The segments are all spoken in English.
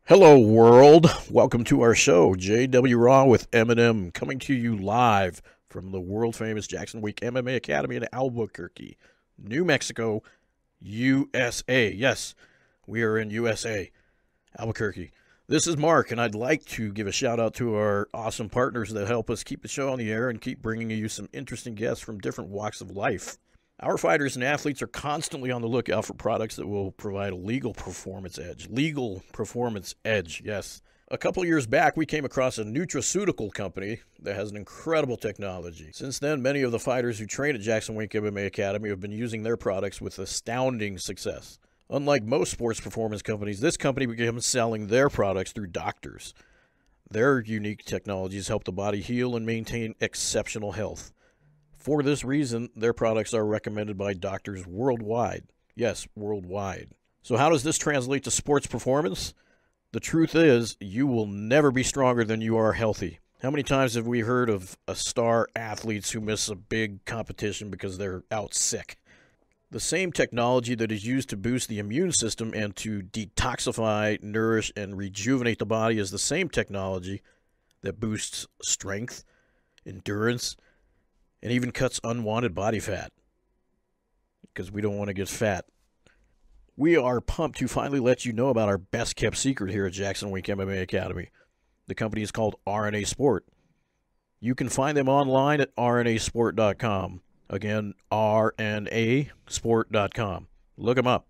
Hello, world. Welcome to our show, JW Raw with Eminem, coming to you live from the world-famous Jackson Week MMA Academy in Albuquerque, New Mexico, USA. Yes, we are in USA, Albuquerque. This is Mark, and I'd like to give a shout-out to our awesome partners that help us keep the show on the air and keep bringing you some interesting guests from different walks of life. Our fighters and athletes are constantly on the lookout for products that will provide a legal performance edge. Legal performance edge, yes. A couple years back, we came across a nutraceutical company that has an incredible technology. Since then, many of the fighters who train at Jackson Wink MMA Academy have been using their products with astounding success. Unlike most sports performance companies, this company began selling their products through doctors. Their unique technologies help the body heal and maintain exceptional health. For this reason, their products are recommended by doctors worldwide. Yes, worldwide. So how does this translate to sports performance? The truth is, you will never be stronger than you are healthy. How many times have we heard of star athletes who miss a big competition because they're out sick? The same technology that is used to boost the immune system and to detoxify, nourish, and rejuvenate the body is the same technology that boosts strength, endurance, and even cuts unwanted body fat, because we don't want to get fat. We are pumped to finally let you know about our best-kept secret here at Jackson Wink MMA Academy. The company is called RNA Sport. You can find them online at rnasport.com. Again, rnasport.com. Look them up.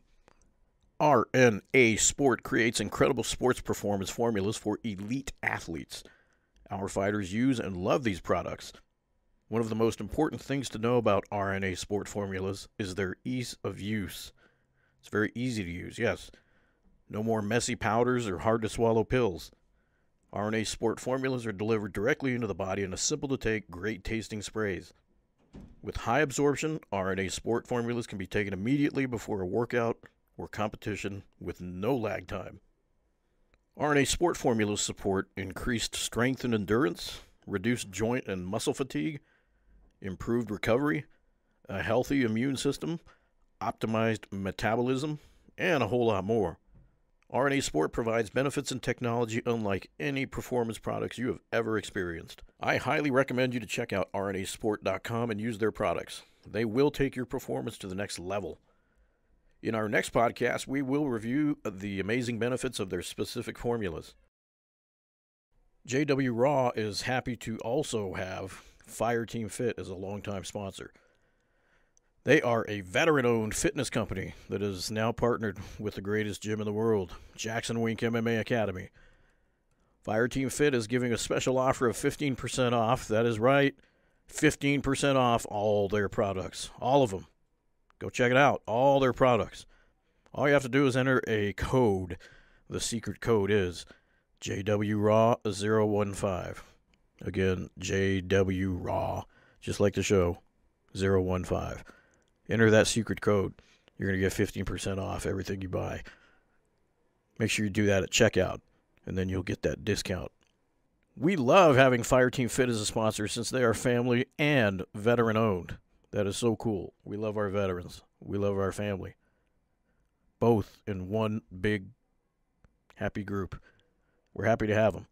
RNA Sport creates incredible sports performance formulas for elite athletes. Our fighters use and love these products. One of the most important things to know about RNA Sport formulas is their ease of use. It's very easy to use, yes. No more messy powders or hard-to-swallow pills. RNA Sport formulas are delivered directly into the body in a simple-to-take, great-tasting sprays. With high absorption, RNA Sport formulas can be taken immediately before a workout or competition with no lag time. RNA Sport formulas support increased strength and endurance, reduced joint and muscle fatigue, improved recovery, a healthy immune system, optimized metabolism, and a whole lot more. RNA Sport provides benefits and technology unlike any performance products you have ever experienced. I highly recommend you to check out rnasport.com and use their products. They will take your performance to the next level. In our next podcast, we will review the amazing benefits of their specific formulas. JW Raw is happy to also have Fireteam Fit as a longtime sponsor. They are a veteran-owned fitness company that is now partnered with the greatest gym in the world, Jackson Wink MMA Academy. Fireteam Fit is giving a special offer of 15% off. That is right, 15% off all their products, all of them. Go check it out, all their products. All you have to do is enter a code. The secret code is JWRAW015. Again, JWRAW, just like the show, 015. Enter that secret code. You're going to get 15% off everything you buy. Make sure you do that at checkout, and then you'll get that discount. We love having Fireteam Fit as a sponsor since they are family and veteran-owned. That is so cool. We love our veterans. We love our family. Both in one big, happy group. We're happy to have them.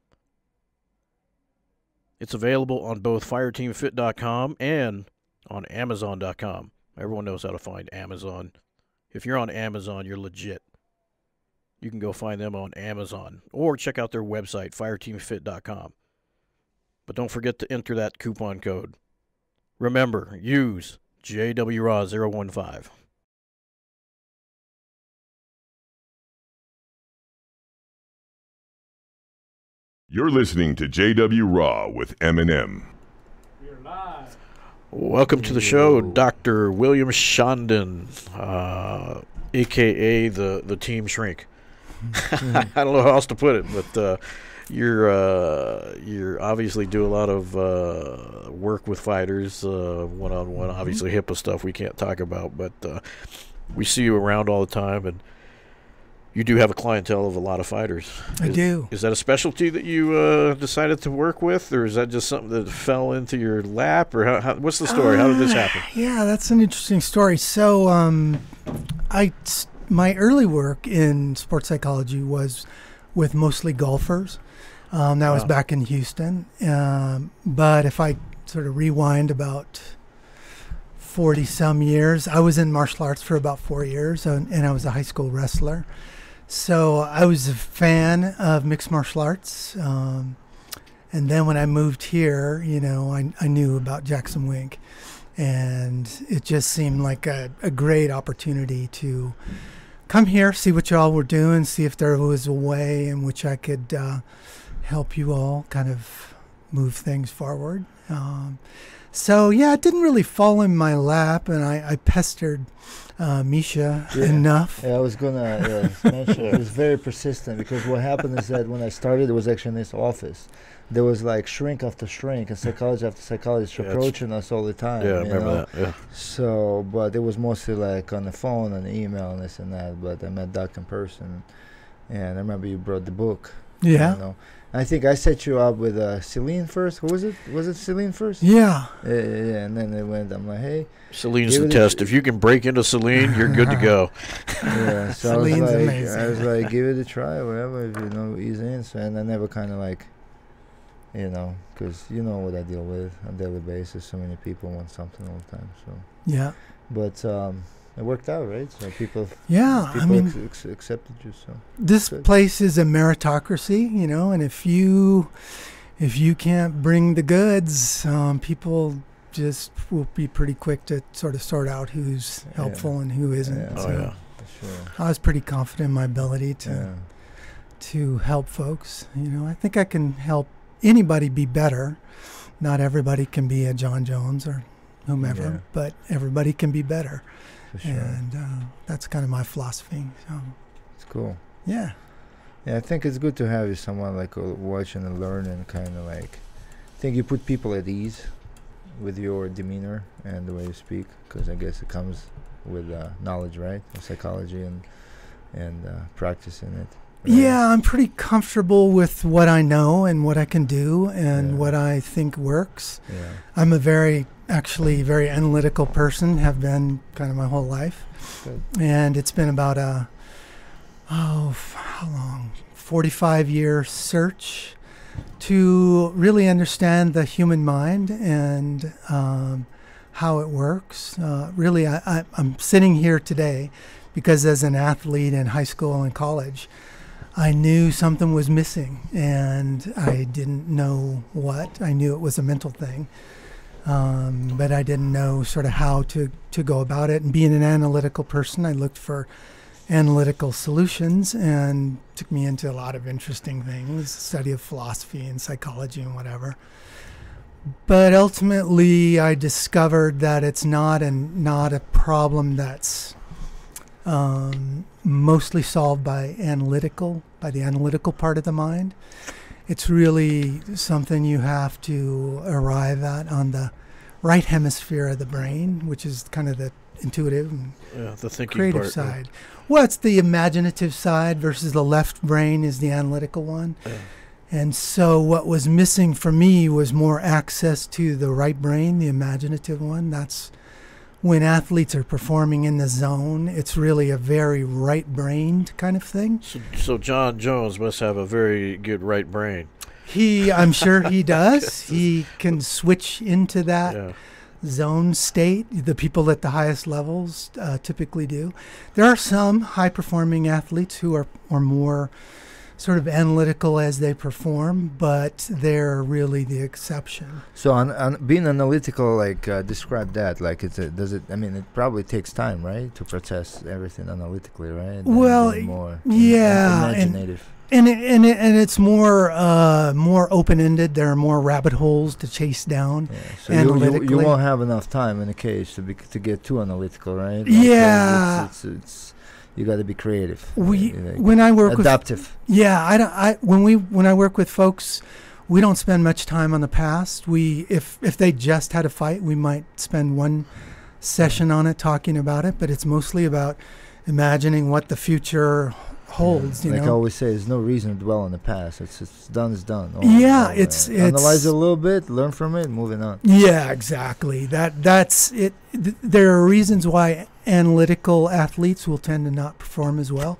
It's available on both fireteamfit.com and on amazon.com. Everyone knows how to find Amazon. If you're on Amazon, you're legit. You can go find them on Amazon or check out their website, fireteamfit.com. But don't forget to enter that coupon code. Remember, use JWRAW015. You're listening to JW Raw with Eminem. We're live. Welcome to the show, Dr. William Chandon, a.k.a. the Team Shrink. I don't know how else to put it, but you're obviously do a lot of work with fighters, one-on-one, obviously HIPAA stuff we can't talk about, but we see you around all the time, and you do have a clientele of a lot of fighters. I do. Is that a specialty that you decided to work with, or is that just something that fell into your lap, or what's the story? How did this happen? Yeah, that's an interesting story. So my early work in sports psychology was with mostly golfers. That was back in Houston. But if I sort of rewind about 40 some years, I was in martial arts for about 4 years, and I was a high school wrestler. So I was a fan of mixed martial arts. And then when I moved here, I knew about Jackson Wink. And it just seemed like a great opportunity to come here, see what y'all were doing, see if there was a way in which I could help you all kind of move things forward. So, it didn't really fall in my lap, and I pestered Misha enough. Yeah, I was going to mention it was very persistent, because what happened is that when I started, it was actually in this office. There was like shrink after shrink and psychologist after psychologist approaching us all the time. Yeah, I remember that. Yeah. So, but it was mostly like on the phone and the email and this and that. But I met Doc in person, and I remember you brought the book. Yeah. I think I set you up with Celine first. Who was it? Was it Celine first? Yeah. Yeah, and then they went. I'm like, hey. Celine's the test. If you can break into Celine, you're good to go. Yeah. So Celine's I amazing. was like, give it a try, whatever. If ease in. So, and I never kind of like. Because you know what I deal with on a daily basis. So many people want something all the time. So Yeah. But it worked out, right? So people accepted you. So this place is a meritocracy, and if you can't bring the goods, people just will be pretty quick to sort of sort out who's helpful and who isn't. Yeah. So For sure. I was pretty confident in my ability to help folks. I think I can help anybody be better. Not everybody can be a John Jones or whomever, but everybody can be better. For sure. And that's kind of my philosophy. So It's cool. yeah. Yeah, I think it's good to have you someone like watching and learn and kind of like. I think you put people at ease with your demeanor and the way you speak, because I guess it comes with knowledge, right, of psychology and practicing it. Right? Yeah, I'm pretty comfortable with what I know and what I can do and what I think works. Yeah. I'm a very analytical person, have been kind of my whole life. Good. And it's been about how long? 45-year search to really understand the human mind and how it works. Really, I'm sitting here today because as an athlete in high school and college, I knew something was missing, and I didn't know what. I knew it was a mental thing, but I didn't know sort of how to go about it. And being an analytical person, I looked for analytical solutions, and took me into a lot of interesting things, study of philosophy and psychology and whatever. But ultimately, I discovered that it's not a problem that's mostly solved by the analytical part of the mind. It's really something you have to arrive at on the right hemisphere of the brain, which is kind of the intuitive and the thinking creative part, side. Well, it's the imaginative side versus the left brain is the analytical one. Yeah. And so what was missing for me was more access to the right brain, the imaginative one. That's when athletes are performing in the zone, it's really a very right-brained kind of thing. So John Jones must have a very good right brain. I'm sure he does. He can switch into that zone state. The people at the highest levels typically do. There are some high-performing athletes who are more sort of analytical as they perform, but they're really the exception. So on being analytical, describe that. Like, it probably takes time, right, to process everything analytically, right? Well, more imaginative. And it's more open-ended. There are more rabbit holes to chase down. Yeah. So analytically. you won't have enough time in the cage to get too analytical, right? It's you got to be creative. When I work adaptive. When I work with folks, we don't spend much time on the past. If they just had a fight, we might spend one session on it talking about it, but it's mostly about imagining what the future holds. I always say, there's no reason to dwell on the past. It's done is done. It's analyze it a little bit, learn from it, moving on. Yeah, exactly. That's it. There are reasons why analytical athletes will tend to not perform as well.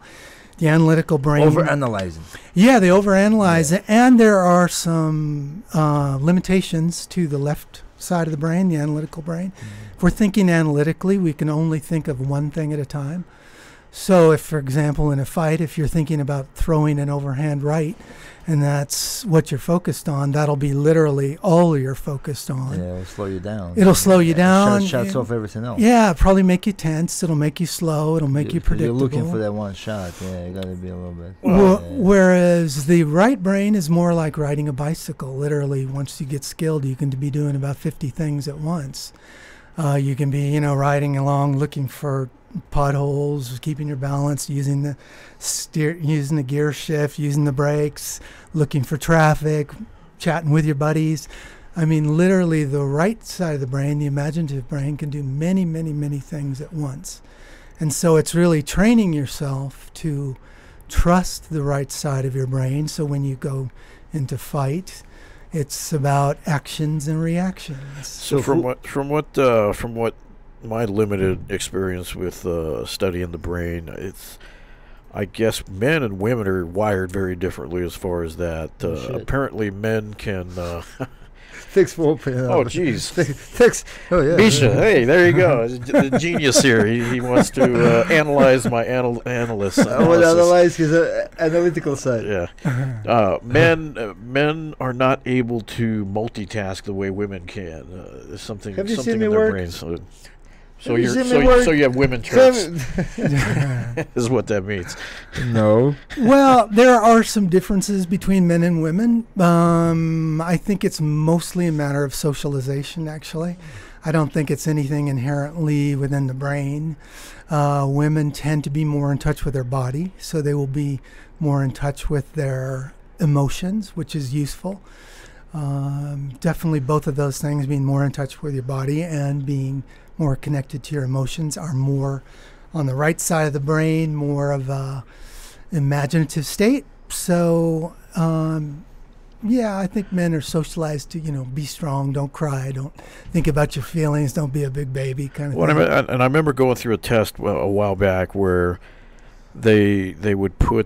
The analytical brain. Overanalyzing. Yeah, they overanalyze it, and there are some limitations to the left side of the brain, the analytical brain. If we're thinking analytically, we can only think of one thing at a time. So if, for example, in a fight, if you're thinking about throwing an overhand right, and that's what you're focused on, that'll be literally all you're focused on. Yeah, it'll slow you down. It'll slow you down. Shuts off everything else. Yeah, it'll probably make you tense. It'll make you slow. It'll make you predictable. You're looking for that one shot. Yeah, you got to be a little bit. Whereas the right brain is more like riding a bicycle. Literally, once you get skilled, you can be doing about 50 things at once. You can be, riding along looking for potholes, keeping your balance, using the gear shift, using the brakes, looking for traffic, chatting with your buddies. I mean, literally, the right side of the brain, the imaginative brain, can do many, many, many things at once. And so it's really training yourself to trust the right side of your brain. So when you go into fight, it's about actions and reactions. So from what my limited experience with studying the brain, I guess men and women are wired very differently as far as that. Apparently, men can. Thanks for opening up. Oh, jeez. Thanks. Oh, yeah. Misha, hey, there you go. The genius here. He wants to analyze my analyst. I want to analyze his analytical side. Yeah. Men are not able to multitask the way women can. There's something Have you something seen me in their work? brains. So Have you have women traits. Is what that means. No. Well, there are some differences between men and women. I think it's mostly a matter of socialization, actually. I don't think it's anything inherently within the brain. Women tend to be more in touch with their body, so they will be more in touch with their emotions, which is useful. Definitely both of those things, being more in touch with your body and being more connected to your emotions, are more on the right side of the brain, more of a imaginative state. So, I think men are socialized to, be strong, don't cry, don't think about your feelings, don't be a big baby kind of thing. And I remember going through a test a while back where they would put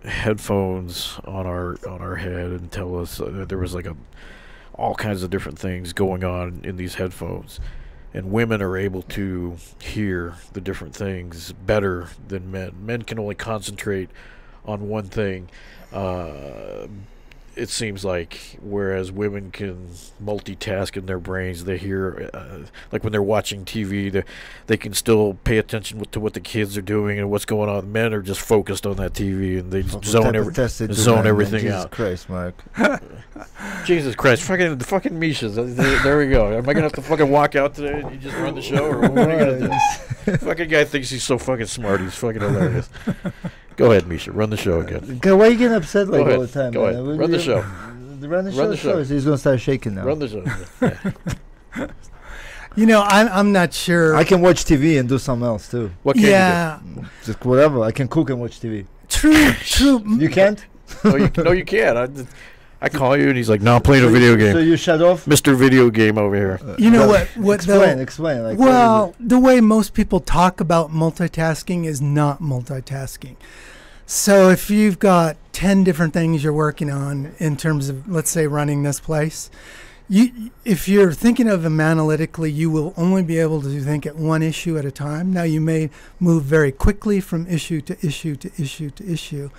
headphones on our head and tell us there was all kinds of different things going on in these headphones. And women are able to hear the different things better than men. Men can only concentrate on one thing. It seems like, whereas women can multitask in their brains. They hear, like when they're watching TV, they can still pay attention to what the kids are doing and what's going on. Men are just focused on that TV and they zone everything out. Jesus Christ, Mark. Jesus Christ, fucking Misha. There we go. Am I gonna have to fucking walk out today and you just run the show, or what are you gonna do? Fucking guy thinks he's so fucking smart. He's fucking hilarious. Go ahead, Misha. Run the show again. Why are you getting upset all the time? Go ahead. Run the show. Run the show. He's going to start shaking now. Run the show. Yeah. I'm not sure. I can watch TV and do something else too. What can you do? Just whatever. I can cook and watch TV. True. You can't? No, you can't. I call you and he's like, "No, I'm playing a video game." So you shut off? Mr. Video Game over here. You know what? Explain. Like, well, the way most people talk about multitasking is not multitasking. So if you've got 10 different things you're working on in terms of, let's say, running this place, if you're thinking of them analytically, you will only be able to think at one issue at a time. Now, you may move very quickly from issue to issue to issue to issue,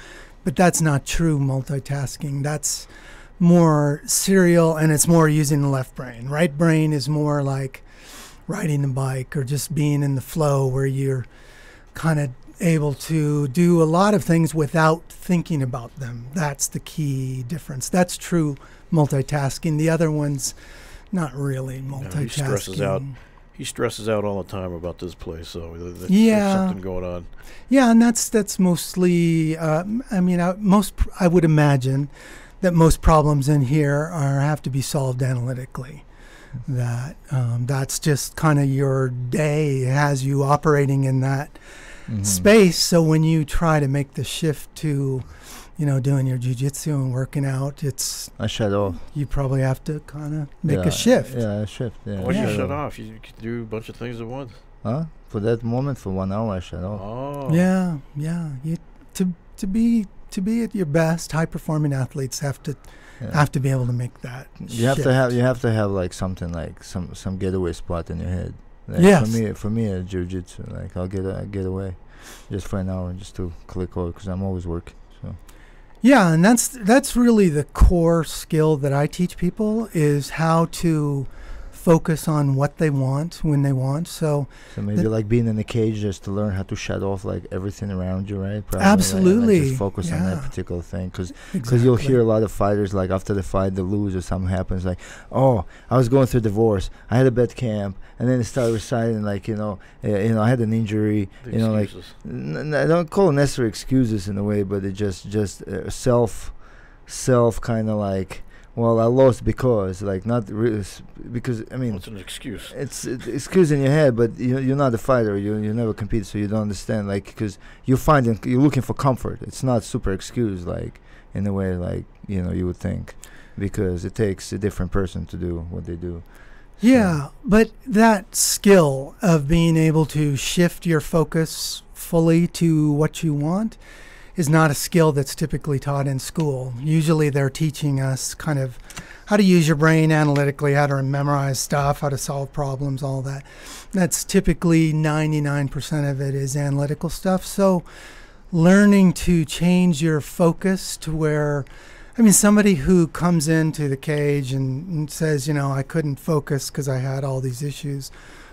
but that's not true multitasking. That's more serial, and it's more using the left brain. Right brain is more like riding a bike or just being in the flow, where you're kind of able to do a lot of things without thinking about them. That's the key difference. That's true multitasking. The other one's not really multitasking. He stresses out all the time about this place, so there's something going on. Yeah, and that's mostly, I would imagine that most problems in here have to be solved analytically. That's just kind of your day, has you operating in that space. So when you try to make the shift to, doing your jiu-jitsu and working out, I shut off. You probably have to kind of make a shift. Yeah, a shift. Yeah. Why do you shut off? You can do a bunch of things at once. Huh? For that moment, for 1 hour, I shut off. Oh. Yeah. to be at your best, high performing athletes have to be able to make that. You have to have like something like some getaway spot in your head. Like Yes. For me, at jiu-jitsu, like I'll get away just for an hour just to click over because I'm always working. So Yeah, and that's really the core skill that I teach people is how to focus on what they want when they want. So maybe like being in a cage just to learn how to shut off like everything around you, right? Probably, Absolutely. Like, just focus on that Yeah. particular thing because exactly. you'll hear a lot of fighters like after the fight they lose or something happens like, oh, I was going through divorce, I had a bad camp, and then they start reciting like I had an injury, The like excuses. I don't call it necessary excuses in a way, but it just self kind of like, well, I lost because like not really because I mean Well, it's an excuse. it's excuse in your head, but you're not a fighter. You never compete, so you don't understand. Like because you're looking for comfort. It's not super excuse like in a way like you would think, because it takes a different person to do what they do. Yeah, but that skill of being able to shift your focus fully to what you want is not a skill that's typically taught in school. Usually they're teaching us kind of how to use your brain analytically, how to memorize stuff, how to solve problems, all that. That's typically 99% of it is analytical stuff. So learning to change your focus to where, somebody who comes into the cage and says, I couldn't focus because I had all these issues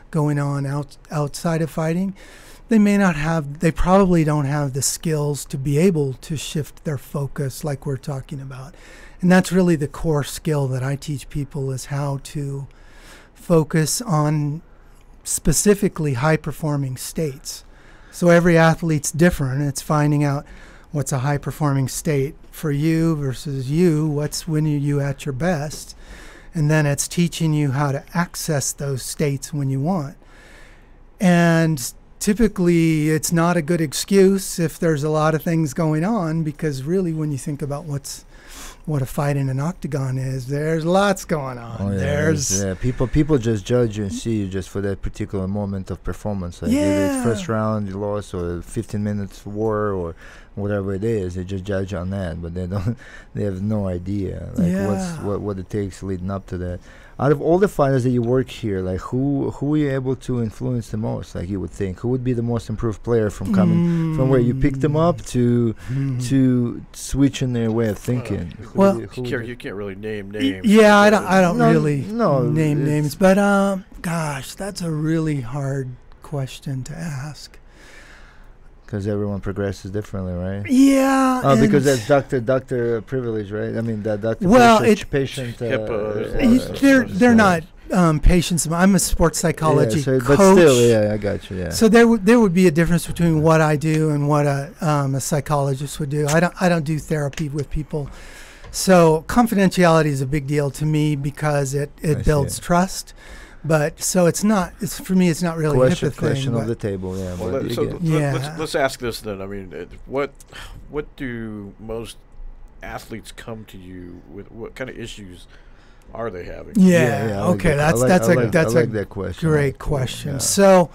going on outside of fighting, they probably don't have the skills to be able to shift their focus like we're talking about. And that's really the core skill that I teach people is how to focus on specifically high-performing states. So every athlete's different. It's finding out what's a high-performing state for you versus what's when you at your best. And then it's teaching you how to access those states when you want. And typically, it's not a good excuse if there's a lot of things going on, because really when you think about what a fight in an octagon is, there's lots going on. Oh, yeah, people just judge you and see you just for that particular moment of performance. Like either it's first round you lost or 15 minutes war or whatever it is, they just judge on that, but they have no idea what it takes leading up to that. Out of all the fighters that you work here, like who are you able to influence the most? Like you would think, who would be the most improved player from coming from where you picked them up to switching their way of thinking? Well, You can't really name names. Yeah, I don't really name names, but gosh, that's a really hard question to ask. Because everyone progresses differently, right? Yeah. Oh, because that's doctor privilege, right? I mean, that doctor patient. They're not patients. I'm a sports psychology coach. But still, I got you. Yeah. So there would be a difference between what I do and what a psychologist would do. I don't do therapy with people. So confidentiality is a big deal to me because it builds trust. But so it's for me it's not really a HIPAA question thing, of the table, yeah. Well, let's ask this then. I mean, what do most athletes come to you with? What kind of issues are they having? Okay, that's a question. Great question. Yeah.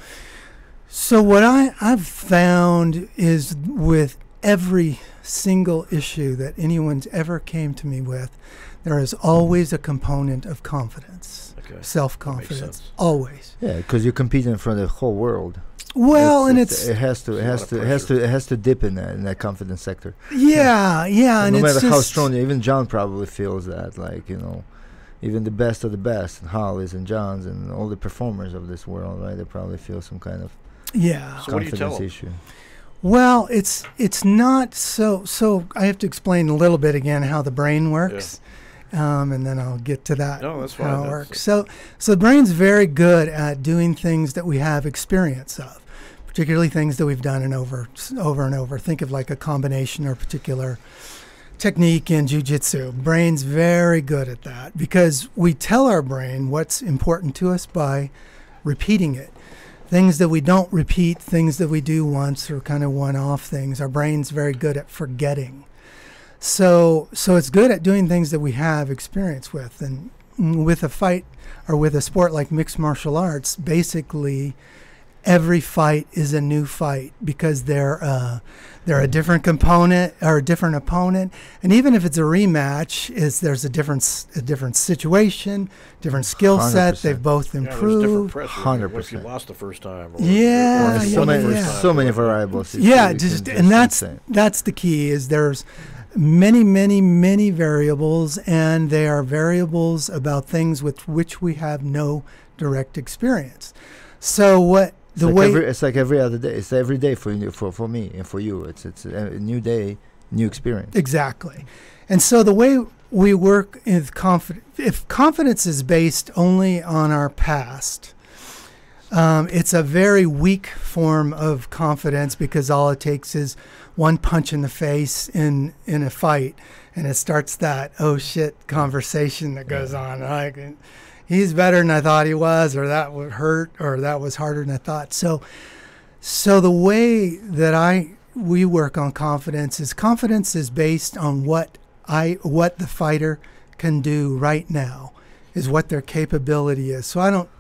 So what I've found is with every single issue that anyone's ever came to me with, there is always a component of confidence. Self-confidence, always. Yeah, because you're competing for the whole world. Well, it has to dip in that confidence sector. Yeah, and no it's matter how strong, even John probably feels that, like even the best of the best, Hollies and Johns and all the performers of this world, right? They probably feel some kind of confidence issue. Well, it's not so. I have to explain a little bit again how the brain works. Yeah. And then I'll get to that. No, that's fine. How it works. So the brain's very good at doing things that we have experience of, particularly things that we've done over and over. Think of like a combination or particular technique in jiu-jitsu. Brain's very good at that because we tell our brain what's important to us by repeating it. Things that we don't repeat, things that we do once or kind of one-off things, our brain's very good at forgetting. So it's good at doing things that we have experience with. And with a fight or with a sport like mixed martial arts, basically every fight is a new fight because they're a different component or a different opponent, and even if it's a rematch, there's a different situation, different skill set. 100%. They've both Yeah, there's improved. different pressure. 100%. What if you lost the first time? Or Yeah, or if you yeah, won the yeah. first time, So many or- variables. Yeah, It's and that's insane. the key. Is there's many variables, and they are variables about things with which we have no direct experience. So what It's the like way it's like every other day. It's every day for you, for me and for you. It's a new day, new experience. exactly, and so the way we work is if confidence is based only on our past. It's a very weak form of confidence because all it takes is one punch in the face in a fight, and it starts that oh shit conversation that goes on. Like, he's better than I thought he was, or that would hurt, or that was harder than I thought. So the way that we work on confidence is based on what the fighter can do right now, is what their capability is. So I don't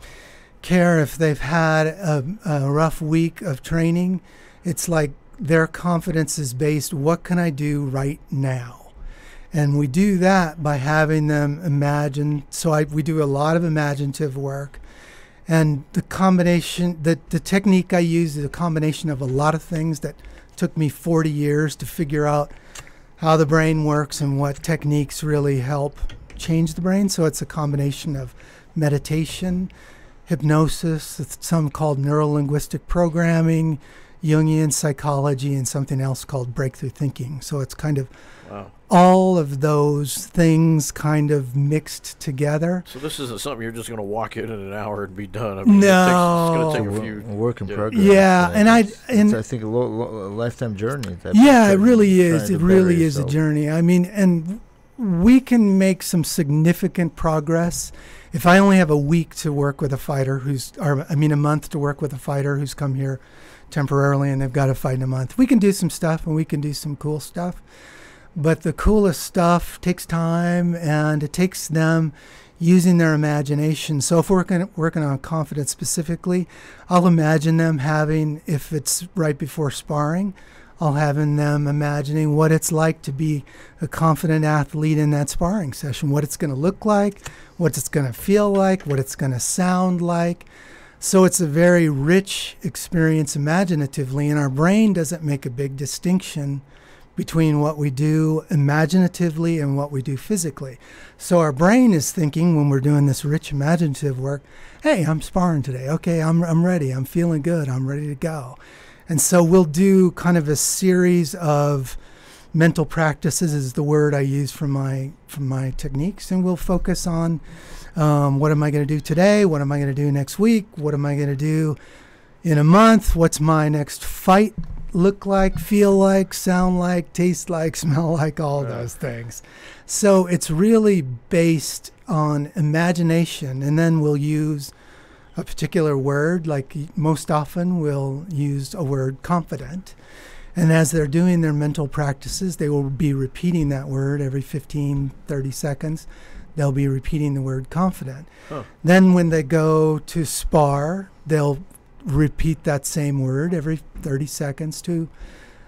care if they've had a rough week of training. It's like their confidence is based, what can I do right now? And we do that by having them imagine. So we do a lot of imaginative work. And the combination, the technique I use is a combination of a lot of things that took me 40 years to figure out how the brain works and what techniques really help change the brain. So it's a combination of meditation, hypnosis, some called neuro-linguistic programming, Jungian psychology, and something else called breakthrough thinking. So it's kind of Wow. all of those things kind of mixed together. So this isn't something you're just going to walk in an hour and be done. I No. it's going to take a Wo- few. work in yeah. progress. Yeah, and it's, I think a lifetime journey. Yeah, it really is. It really is a journey. I mean, and we can make some significant progress. If I only have a week to work with a fighter a month to work with a fighter who's come here temporarily and they've got to fight in a month, we can do some stuff and we can do some cool stuff. But the coolest stuff takes time, and it takes them using their imagination. So if we're working on confidence specifically, I'll imagine them having, if it's right before sparring, I'll have them imagining what it's like to be a confident athlete in that sparring session, what it's going to look like, what it's going to feel like, what it's going to sound like. So it's a very rich experience imaginatively, and our brain doesn't make a big distinction between what we do imaginatively and what we do physically. So our brain is thinking, when we're doing this rich imaginative work, hey, I'm sparring today. Okay, I'm ready. I'm feeling good. I'm ready to go. And so we'll do kind of a series of mental practices, is the word I use from my techniques, and we'll focus on what am I going to do today? What am I going to do next week? What am I going to do in a month? What's my next fight look like, feel like, sound like, taste like, smell like, all those things. So it's really based on imagination, and then we'll use a particular word. Like most often we'll use a word confident, and as they're doing their mental practices, they will be repeating that word every 15-30 seconds. They'll be repeating the word confident. Then when they go to spar, they'll repeat that same word every 30 seconds to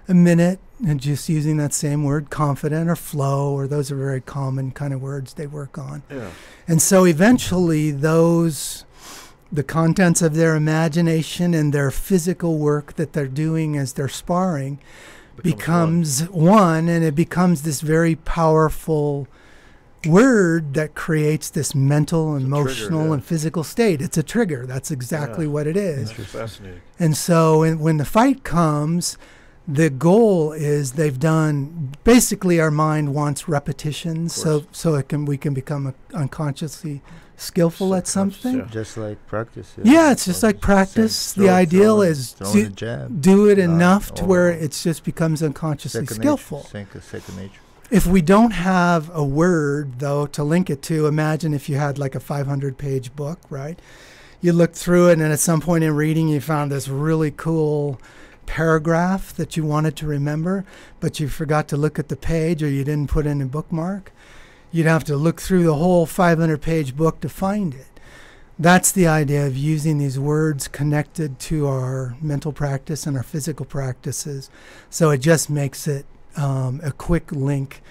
a minute, and just using that same word, confident or flow, or those are very common kind of words they work on. Yeah. And so eventually the contents of their imagination and their physical work that they're doing as they're sparring becomes one, and it becomes this very powerful word that creates this mental, emotional, and physical state. It's a trigger. That's exactly what it is. That's fascinating. And so when the fight comes, the goal is they've done, basically our mind wants repetitions, so we can become unconsciously skillful at something. Yeah. Just like practice. Yeah, it's just like practice. The ideal is to to do it enough to where it just becomes unconsciously skillful. Second nature. If we don't have a word, though, to link it to, imagine if you had like a 500-page book, right? You looked through it, and at some point in reading, you found this really cool paragraph that you wanted to remember, but you forgot to look at the page, or you didn't put in a bookmark. You'd have to look through the whole 500-page book to find it. That's the idea of using these words connected to our mental practice and our physical practices. So it just makes it a quick link.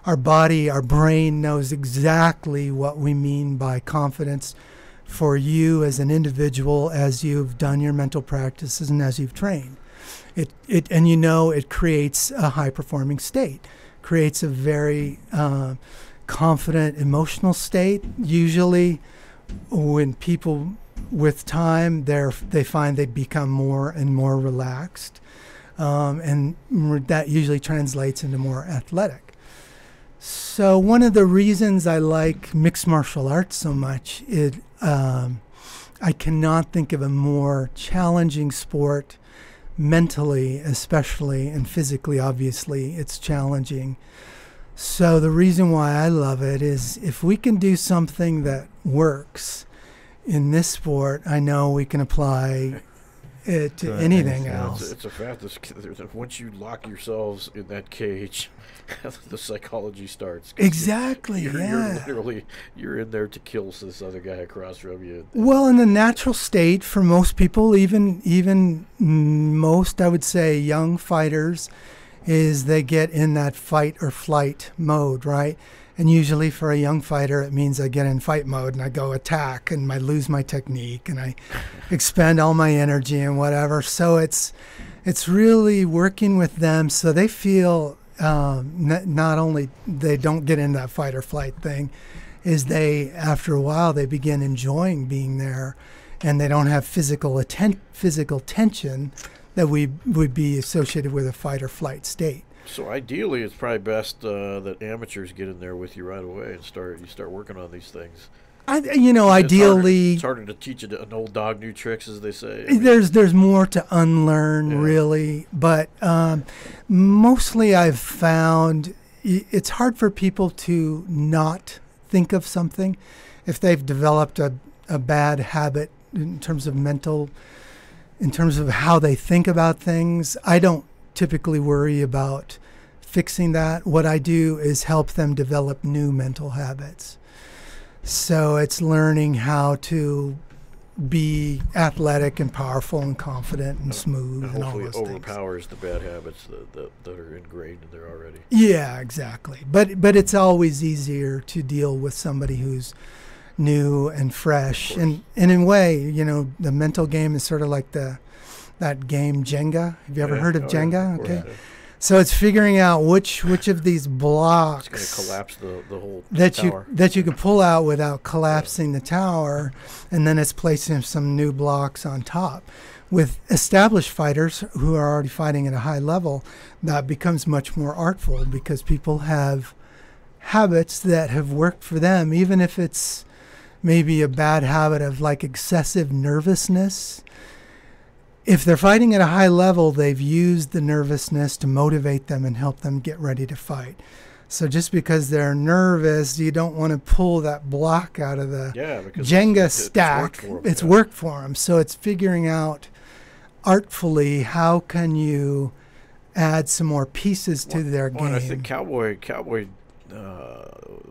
Our body, our brain knows exactly what we mean by confidence for you as an individual, as you've done your mental practices and as you've trained. And it creates a high-performing state, creates a very confident emotional state. Usually when people with time, they find they become more and more relaxed, and that usually translates into more athletic. So one of the reasons I like mixed martial arts so much is I cannot think of a more challenging sport, mentally especially, and physically obviously it's challenging. So the reason why I love it is if we can do something that works in this sport, I know we can apply it to anything else. It's a fact that once you lock yourselves in that cage, the psychology starts. Exactly, You're in there to kill this other guy across from you. Well, in the natural state for most people, even most, I would say, young fighters, is they get in that fight or flight mode, right? And usually for a young fighter, it means I get in fight mode and I go attack and I lose my technique and I expend all my energy and whatever. So it's really working with them so they feel not only they don't get in that fight or flight thing, is they, after a while, they begin enjoying being there and they don't have physical tension that would be associated with a fight or flight state. So ideally, it's probably best that amateurs get in there with you right away and start working on these things. Ideally, it's harder to teach an old dog new tricks, as they say. There's more to unlearn, really, but mostly I've found it's hard for people to not think of something if they've developed a bad habit in terms of how they think about things. I don't typically worry about fixing that. What I do is help them develop new mental habits. So it's learning how to be athletic and powerful and confident and smooth and all those things. Hopefully overpowers the bad habits that are ingrained in there already. Yeah, exactly. But it's always easier to deal with somebody who's new and fresh. And in a way, the mental game is sort of like that game Jenga. Have you ever heard of Jenga? Okay. Yeah. So it's figuring out which of these blocks it's going to collapse the whole tower. that you can pull out without collapsing the tower, and then it's placing some new blocks on top. With established fighters who are already fighting at a high level, that becomes much more artful because people have habits that have worked for them, even if it's maybe a bad habit of like excessive nervousness. If they're fighting at a high level, they've used the nervousness to motivate them and help them get ready to fight. So just because they're nervous, you don't want to pull that block out of the Jenga stack. It's worked for them. So it's figuring out artfully how can you add some more pieces to their game. I think Cowboy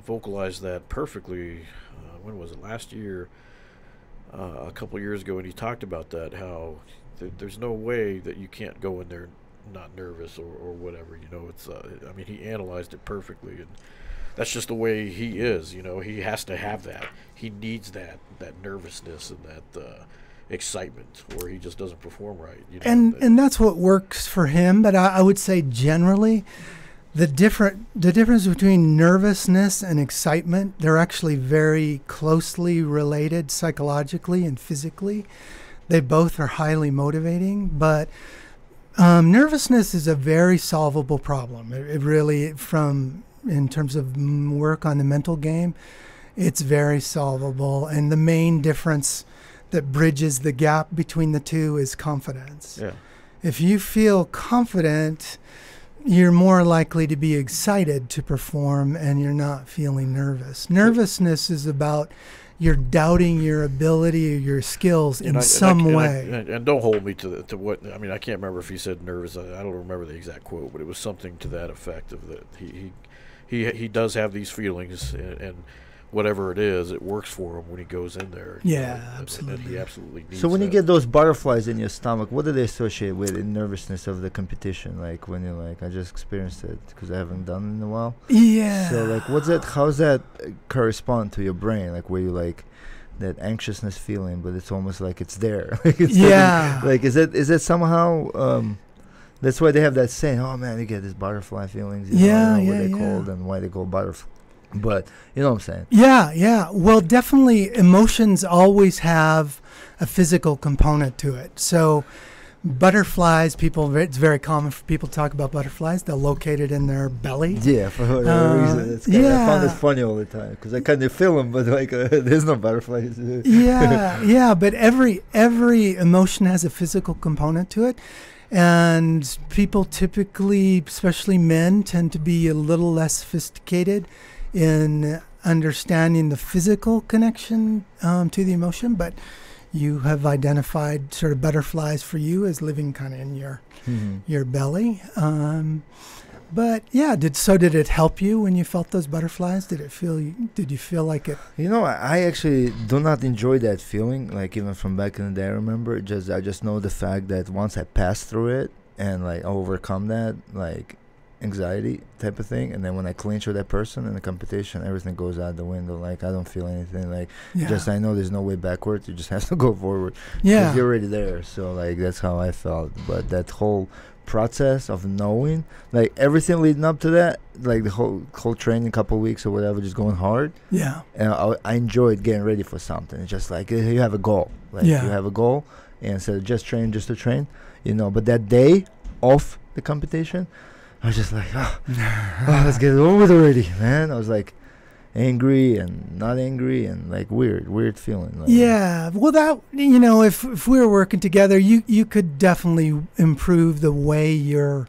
vocalized that perfectly. When was it? Last year, a couple years ago, and he talked about that, how there's no way that you can't go in there not nervous or whatever. It's he analyzed it perfectly, and that's just the way he is. He has to have that. He needs that nervousness and that excitement, or he just doesn't perform right. And that's what works for him. But I would say generally, the difference between nervousness and excitement, they're actually very closely related psychologically and physically. They both are highly motivating, but nervousness is a very solvable problem. It really, in terms of work on the mental game, it's very solvable. And the main difference that bridges the gap between the two is confidence. Yeah. If you feel confident, you're more likely to be excited to perform and you're not feeling nervous. Nervousness is about you're doubting your ability or your skills in some way. And don't hold me to what, I can't remember if he said nervous. I don't remember the exact quote, but it was something to that effect of that he does have these feelings, and whatever it is, it works for him when he goes in there. Yeah, and absolutely. he absolutely needs So when you that. get those butterflies in your stomach, what do they associate with in nervousness of the competition? Like when you're like, I just experienced it because I haven't done it in a while. Yeah. So like, what's that? How's that correspond to your brain? Like where you like that anxiousness feeling, but it's almost like it's there. Like it's Yeah. like is it somehow? That's why they have that saying. Oh man, you get these butterfly feelings. You know, I don't know what they called and why they call butterfly. But you know what I'm saying. Yeah. Well, definitely emotions always have a physical component to it. So butterflies, it's very common for people to talk about butterflies. They're located in their belly. Yeah, for whatever reason. It's I found it funny all the time because I kind of feel them, but like there's no butterflies. Yeah. But every emotion has a physical component to it. And people typically, especially men, tend to be a little less sophisticated in understanding the physical connection to the emotion, but you have identified sort of butterflies for you as living kind of in your belly. But yeah, did it help you when you felt those butterflies? Did you feel like it? You know, I actually do not enjoy that feeling. Like even from back in the day, I remember. I just know the fact that once I passed through it and like overcome that like anxiety type of thing, and then when I clinch with that person in the competition, everything goes out the window. Like I don't feel anything. Like just I know there's no way backwards. You just have to go forward. Yeah, 'cause you're already there. So like that's how I felt. But that whole process of knowing, like everything leading up to that, like the whole training, couple weeks or whatever, just going hard. Yeah, and I enjoyed getting ready for something. It's just like you have a goal. Like you have a goal, and instead of just to train, you know. But that day of the competition, I was just like, oh, let's get it over with already, man. I was like angry and not angry and like weird feeling. Like, yeah. Well, that, you know, if we were working together, you could definitely improve the way you're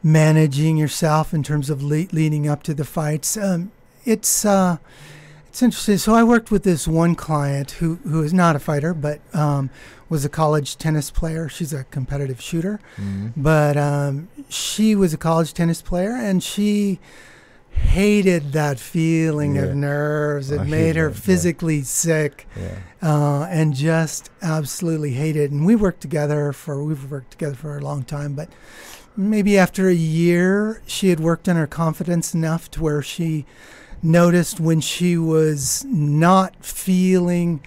managing yourself in terms of leading up to the fights. It's interesting. So I worked with this one client who is not a fighter, but was a college tennis player. She's a competitive shooter, but she was a college tennis player, and she hated that feeling of nerves. It made her physically sick, and just absolutely hated it. And we've worked together for a long time, but maybe after a year, she had worked on her confidence enough to where she noticed when she was not feeling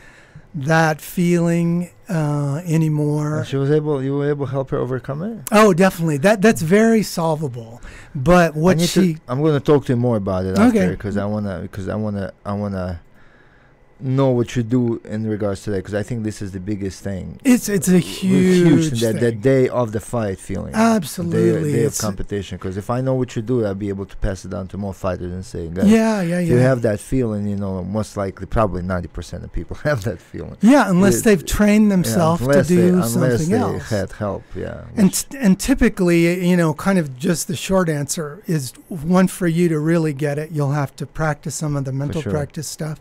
that feeling anymore. And you were able to help her overcome it? Oh, definitely. That's very solvable. But what I'm going to talk to you more about it after, because I want to know what you do in regards to that, because I think this is the biggest thing. It's a huge thing. That day of the fight feeling. Absolutely. The day of competition. Because if I know what you do, I'll be able to pass it on to more fighters and say, guys, if you have that feeling, you know, most likely, probably 90% of people have that feeling. Yeah, unless they've trained themselves to do something else. Unless they had help, And typically, you know, kind of just the short answer is, one, for you to really get it, you'll have to practice some of the mental practice stuff.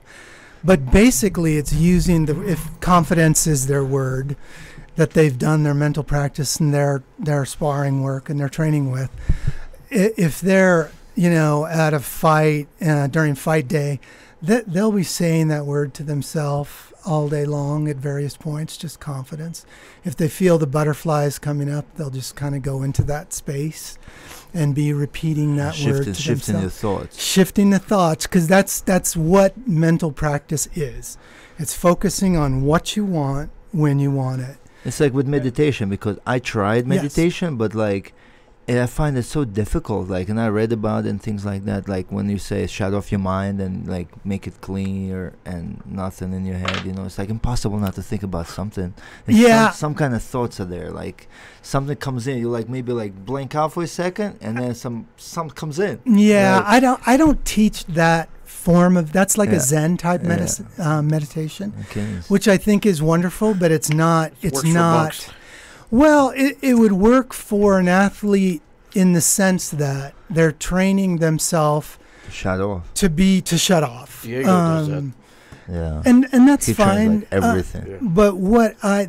But basically, it's using if confidence is their word, that they've done their mental practice and their sparring work and their training with. If they're, you know, at a fight during fight day, they'll be saying that word to themselves all day long at various points, just confidence. If they feel the butterflies coming up, they'll just kind of go into that space and be repeating that word to shifting themselves. Shifting the thoughts, because that's what mental practice is. It's focusing on what you want when you want it. It's like with meditation, because I tried meditation, but like, and I find it so difficult. Like, and I read about it and things like that. Like when you say shut off your mind and like make it clear and nothing in your head, you know, it's like impossible not to think about something. And some kind of thoughts are there. Like something comes in, you like maybe like blank out for a second, and then some comes in. Yeah, like, I don't teach that form of, that's like a Zen type meditation, which I think is wonderful, but it's not. It's not. Well, it would work for an athlete in the sense that they're training themselves to shut off. To shut off. Diego does that. Yeah. And that's fine. Like everything. But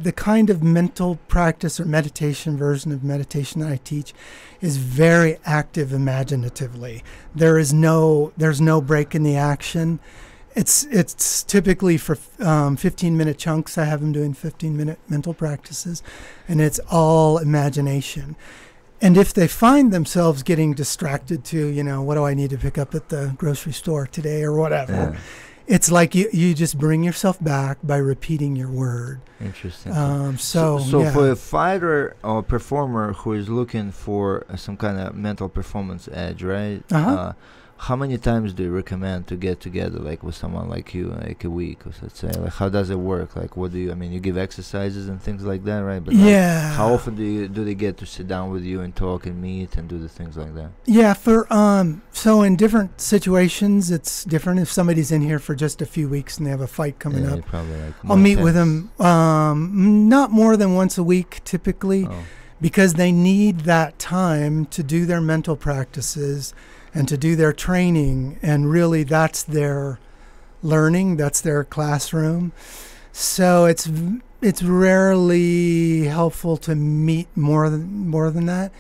the kind of mental practice or meditation version of meditation that I teach is very active imaginatively. There's no break in the action. It's typically for 15-minute chunks. I have them doing 15-minute mental practices, and it's all imagination. And if they find themselves getting distracted to, what do I need to pick up at the grocery store today or whatever, it's like you just bring yourself back by repeating your word. Interesting. So yeah. For a fighter or performer who is looking for some kind of mental performance edge, right? How many times do you recommend to get together, like with someone like you, like a week, or let's say? Like, how does it work? Like, what do you? I mean, you give exercises and things like that, right? But yeah. How often do they get to sit down with you and talk and meet and do the things like that? Yeah. So in different situations, it's different. If somebody's in here for just a few weeks and they have a fight coming up, probably like I'll meet with them not more than once a week, typically, because they need that time to do their mental practices and to do their training, and really that's their learning, that's their classroom. So it's rarely helpful to meet more than that.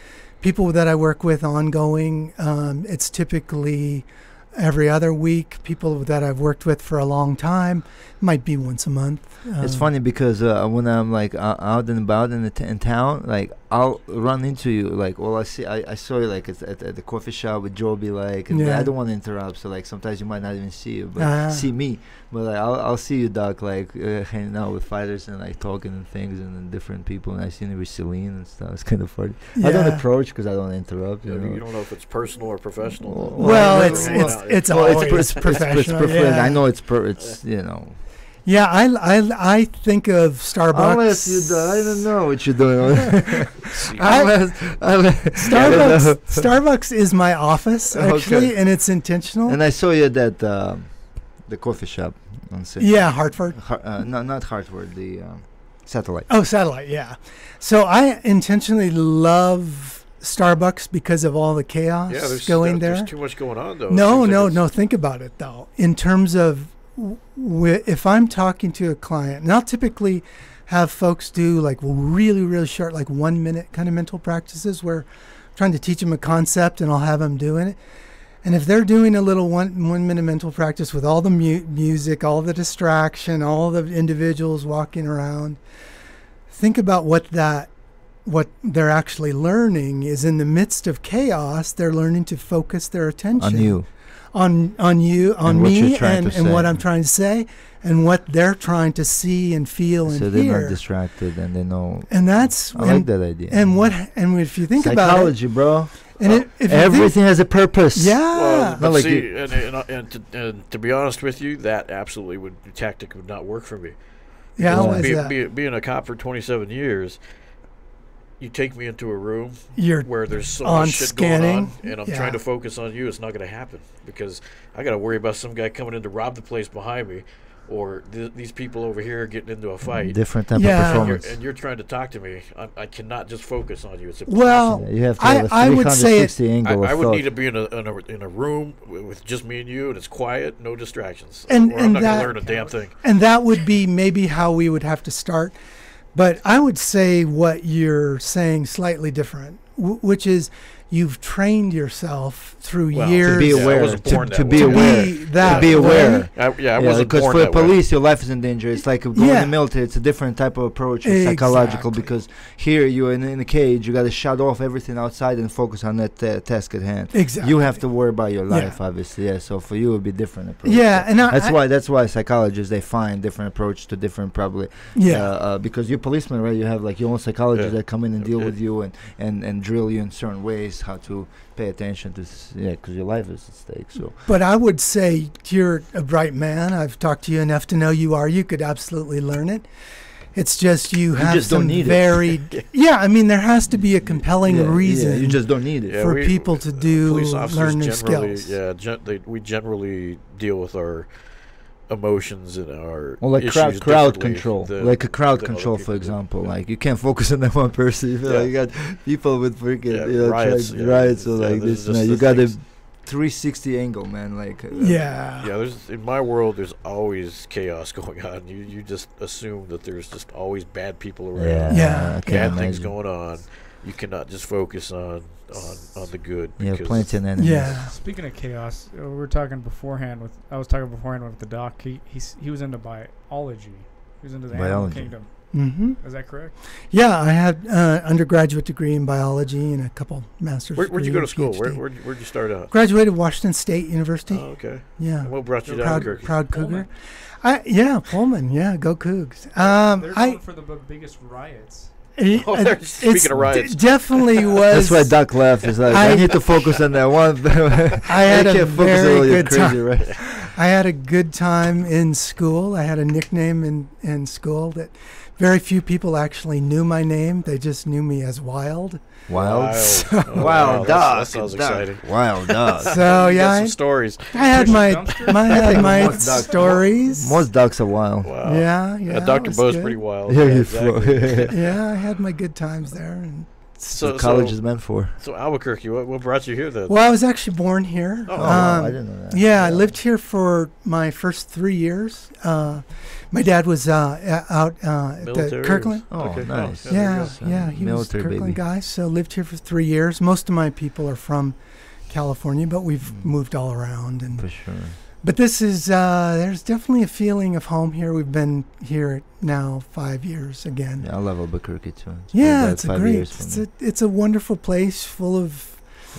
People that I work with ongoing, it's typically every other week. People that I've worked with for a long time, might be once a month. It's funny because when I'm like out and about in town, like I'll run into you. Like, well, I saw you like at the coffee shop with Joby, like, and I don't want to interrupt. So like sometimes you might not even see you, but see me. But like, I'll see you, Doc, like hanging out with fighters and like talking and things and different people. And I seen you with Celine and stuff. It's kind of funny. I don't approach because I don't interrupt. You don't know if it's personal or professional. Well, it's always professional. I know it's Yeah, I think of Starbucks. Unless I don't know what you're doing. Starbucks is my office, actually, and it's intentional. And I saw you at that the coffee shop on Saturday. Yeah, Hartford. No, not Hartford. The Satellite. Oh, Satellite. Yeah. So I intentionally love Starbucks because of all the chaos going there. There's too much going on, though. No. Think about it, though. In terms of if I'm talking to a client, and I'll typically have folks do like really, really short, like 1 minute kind of mental practices where I'm trying to teach them a concept and I'll have them doing it. And if they're doing a little one minute mental practice with all the music, all the distraction, all the individuals walking around, think about what they're actually learning is in the midst of chaos, they're learning to focus their attention on you. On you, on me, and what I'm trying to say, and what they're trying to see and feel and hear. So they're not distracted, and they know. And that's I like that idea. And if you think about it, psychology, bro. And everything has a purpose. Yeah. Well, and to be honest with you, that absolutely tactic would not work for me. Yeah, why is that? Being a cop for 27 years. You take me into a room where there's so much shit scanning, going on, and I'm trying to focus on you. It's not going to happen because I got to worry about some guy coming in to rob the place behind me, or these people over here getting into a fight. Different type of performance. And you're trying to talk to me. I cannot just focus on you. It's impossible. Well, you have to have a 360 angle. I would need to be in a room with just me and you, and it's quiet, no distractions. And I'm not going to learn a damn thing. And that would be maybe how we would have to start. But I would say what you're saying slightly different, which is you've trained yourself through years to be aware. I wasn't born to be aware. To be aware. I wasn't because born for that police, your life is in danger. It's like going in the military. It's a different type of approach. It's psychological because here you're in a cage. You got to shut off everything outside and focus on that task at hand. Exactly. You have to worry about your life, obviously. Yeah. So for you, it would be different approach. Yeah, so and that's why psychologists they find different approach to different probably. Yeah. Because you're policemen, right? You have like your own psychologists that come in and deal with you and drill you in certain ways how to pay attention to because your life is at stake. So but I would say you're a bright man. I've talked to you enough to know you could absolutely learn it. It's just you have just some don't need varied I mean there has to be a compelling reason you just don't need it for people to learn new skills. We generally deal with our emotions and our like issues crowd control, like a crowd than control, other for people example. do. Like you can't focus on that one person. You feel like you got people with freaking riots. So like this, you got a 360 angle, man. Like there's in my world, there's always chaos going on. You just assume that there's just always bad people around. Bad things going on. you cannot just focus on the good. Yeah, because plenty of enemies. Yeah. Speaking of chaos, we were talking beforehand with. I was talking beforehand with the doc. He was into biology. He was into the animal Biology. kingdom. Mm-hmm. Is that correct? Yeah, I had undergraduate degree in biology and a couple master's. Where'd you go to school? PhD. Where'd you start out? Graduated Washington State University. Oh, okay. Yeah. And what brought you to Proud, Albuquerque? proud Pullman. Cougar. Pullman. Yeah, go Cougs. They're going for the biggest riots. Speaking of riots. Definitely was. That's why Doc left. Is like I need to focus on that one. I had a can't focus on very all your good crazy time. right? I had a good time in school. I had a nickname in school that very few people actually knew my name. They just knew me as Wild. Wild. Oh, Wild dog. That sounds exciting. Wild dog. So You got yeah, some stories. I had my most dogs- stories. Most ducks are wild. Wow. Yeah. Dr. it was Bo's good. pretty wild. Yeah, you exactly. Yeah, I had my good times there. And So college is meant for. So Albuquerque, what brought you here then? well, I was actually born here. Oh, wow, I didn't know that. Yeah, I lived here for my first 3 years. My dad was out at Military the or- Kirkland. Oh, Okay. nice. Oh, there you Yeah, go. yeah, he was a Military Kirkland baby. guy. So lived here for 3 years. Most of my people are from California, but we've moved all around. And For sure. but this is there's definitely a feeling of home here. We've been here now 5 years again. Yeah, I love Albuquerque too. Yeah, about it's a 5 great. years for me. It's a wonderful place full of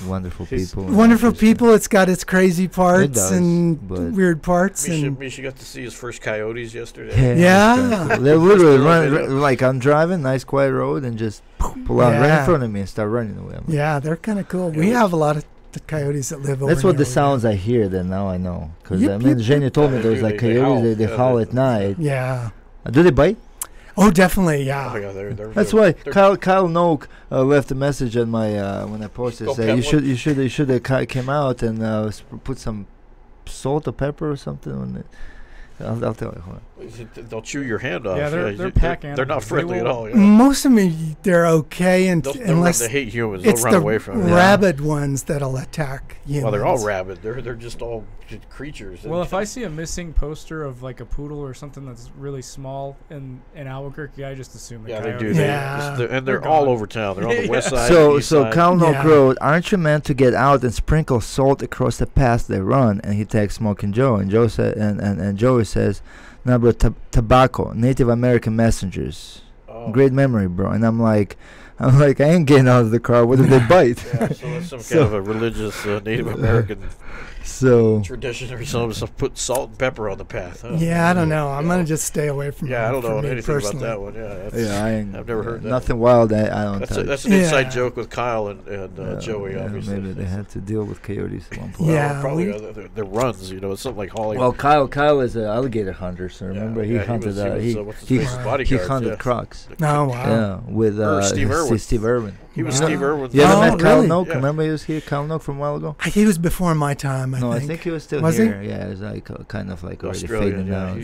Wonderful He's- people. wonderful For sure. people. It's got its crazy parts does, and but- weird parts. And Misha got to see his first coyotes yesterday. Yeah. that's kinda cool. They literally Just run like I'm driving, nice quiet road, and just pull out right Yeah. in front of me and start running away. I'm like, yeah, they're kind of cool. Yeah, We we- have a lot of the coyotes that live over that's what near the where we sounds I hear. Then now I know, because Yep, I mean, yep, Jenny told me Yeah, there's they like do. They howl. coyotes. They Yeah, howl they- at night. live. Yeah. Do they bite? Oh, definitely. Yeah. Oh, yeah, they're That's they're- why they're- Kyle Noak left a message on my when I posted. Go Say pet you should have came out and put some salt or pepper or something on it. I'll tell you. Hold on. They'll chew your hand off. Yeah, they're you- pack They're not animals. They friendly at will- all. Yeah. Most of them, they're okay, and unless they hate humans, they'll it's run the away from it. rabid ones that'll attack humans. Well, they're all rabid. They're just all just creatures. Well, if I see a missing poster of like a poodle or something that's really small in Albuquerque, I just assume a yeah, they coyote. do. Yeah. And they're They're all gone. over town. They're on the west side. So and east so side. Kyle Noak Yeah. wrote, "Aren't you meant to get out and sprinkle salt across the path they run?" And he tags Smoking Joe, and Joe said, and Joey says, "No, bro, tobacco, Native American messengers." Oh. Great memory, bro. And I'm like, I ain't getting out of the car. What if they bite? Yeah, so that's some So- kind of a religious Native American So tradition or something. So put salt and pepper on the path. Huh? Yeah, I don't know. I'm gonna just stay away from. Yeah, I don't from know me anything personally. about that one. Yeah, that's, yeah, I've never heard that. nothing wild. I don't. That's, touch. that's an inside Yeah. joke with Kyle and Joey, Yeah, obviously. maybe they had to deal with coyotes at one point. Well, Yeah, probably we- the runs. It's something like Hollywood. Well, Kyle is an alligator hunter. So remember, he hunted. what's his face, he bodyguards, hunted yeah. crocs. Oh wow. Yeah, with Steve Irwin. Steve Irwin. He was Wow. Steve Irwin's. You ever Oh, met Kyle really? Noak? Yeah. Remember he was here, Kyle Noak, from a while ago? He was before my time. No, I think he was still Was he? here. Yeah, it was like kind of like already Australian. fading Yeah, out.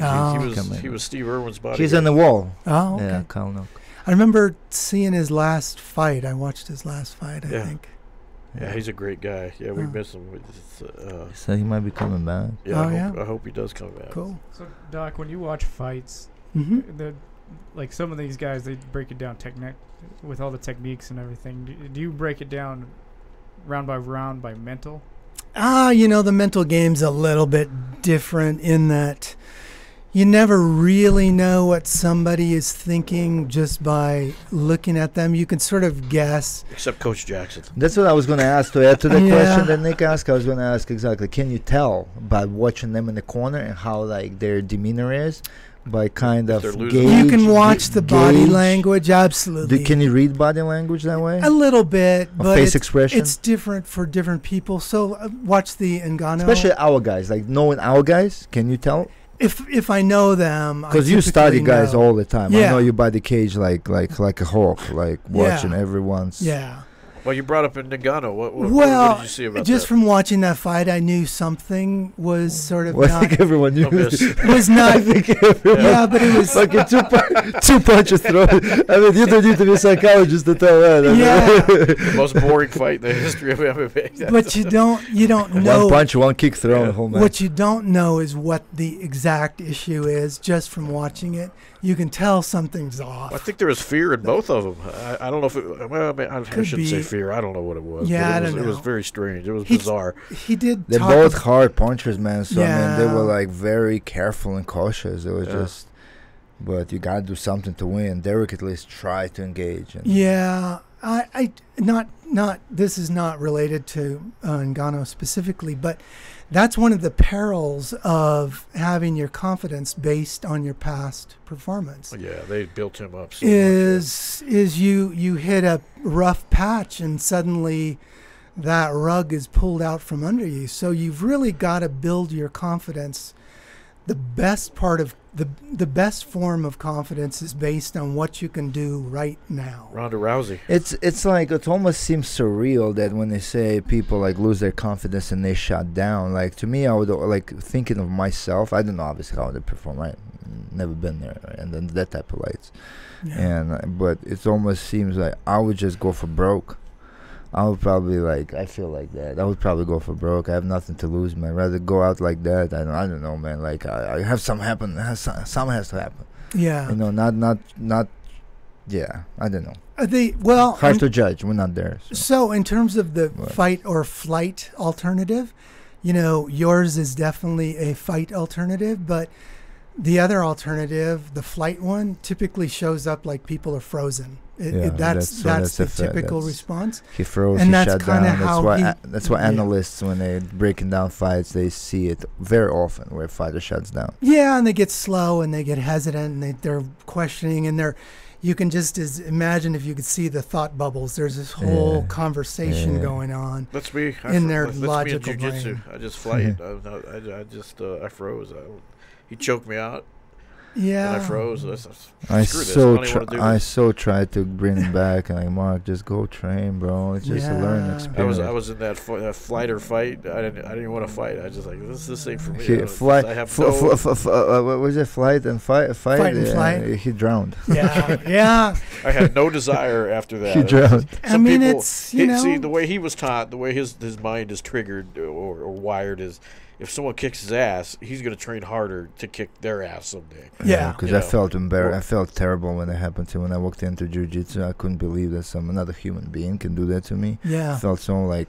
he Coming. was Steve Irwin's bodyguard. He's on the wall. Oh, okay. Yeah, Kyle Noak. I remember seeing his last fight. I watched his last fight. I Yeah. think. Yeah, he's a great guy. Yeah, we Oh. miss him. So he might be coming back. Yeah, Oh, I hope he does come back. Cool. So, Doc, when you watch fights, hmm like some of these guys, they break it down with all the techniques and everything. Do you break it down round by round by mental? The mental game's a little bit different in that you never really know what somebody is thinking just by looking at them. You can sort of guess. Except Coach Jackson. That's what I was going to ask to add to the Yeah. question that Nick asked. I was going to ask exactly, can you tell by watching them in the corner and how like their demeanor is by kind If of they're losing. gauge? You can watch the body gauge- language, absolutely. Can you read body language that way? A little bit, Or but face expression? it's different for different people. So watch the Ngannou. Especially our guys, like knowing our guys, can you tell? if I know them, Because you study guys know. all the time. I Yeah. know you by the cage like a hawk, like watching Yeah. everyone's. Yeah. Well, you brought up in Nagano. What Well, did you see about just that? from watching that fight, I knew something was sort of Well, I not. think everyone knew. Don't miss. Was not. I think everyone. Yeah, but it was. Fucking two punches thrown. I mean, you don't need to be a psychologist to tell that. I mean, The most boring fight in the history of MMA. But you don't know. one punch, one kick thrown, Yeah. the whole match. What you don't know is what the exact issue is just from watching it. you can tell something's off. I think there was fear in both of them. I don't know if it. Well, I, mean, I shouldn't say be. fear. I don't know what it was. Yeah, but I it was, don't It was know. very strange. It was He- bizarre. He did. They're talk both ab- hard punchers, man. So I mean, they Yeah. were like very careful and cautious. It was Yeah. just, but you gotta do something to win. Derek at least tried to engage. And Yeah, I not this is not related to Ngannou specifically, but that's one of the perils of having your confidence based on your past performance. Yeah, they built him up. So much, Is you hit a rough patch and suddenly that rug is pulled out from under you. So you've really got to build your confidence. The best part of the best form of confidence is based on what you can do right now. Ronda Rousey. it's like it almost seems surreal that when they say people like lose their confidence and they shut down. Like to me, I would like thinking of myself. I don't know obviously how they perform. Right, never been there, right? And then that type of lights. Yeah. And but it almost seems like I would just go for broke. I would probably I feel like that. I would probably go for broke. I have nothing to lose, man. Rather go out like that. I don't know, man. Like I have something happen. Something has to happen. Yeah. You know, not. Yeah, I don't know. Well, Hard to judge. We're not there. So. So in terms of the Right. fight or flight alternative, yours is definitely a fight alternative, but the other alternative, the flight one, typically shows up like people are frozen. Yeah, That's that's the a fact. typical That's- response. He froze. And He that's shut kinda down. how That's why yeah. analysts, when they're breaking down fights, they see it very often where a fighter shuts down. Yeah, and they get slow and they get hesitant and they're questioning and you can just imagine if you could see the thought bubbles. There's this whole Yeah. conversation Yeah. going on. That's me. In their that's logical me in jiu-jitsu. brain. I just flight. I froze. He choked me out, Yeah. and I froze. I Screw this. I don't even want to do I this. so tried to bring him back, and like Mark, just go train, bro. It's just a learning Yeah. experience. I was in that flight or fight. I didn't want to fight. I just like this ain't for me. He, flight, I have what was it? Flight and fight. Fight and flight. He drowned. Yeah. Yeah. I had no desire after that. He drowned. I mean, people- it's, see the way he was taught, the way his mind is triggered or wired is, if someone kicks his ass, he's going to train harder to kick their ass someday. Yeah. Because You I know. felt embarrassed. I felt terrible when it happened to me. When I walked into jiu-jitsu, I couldn't believe that another human being can do that to me. I Yeah. felt so like.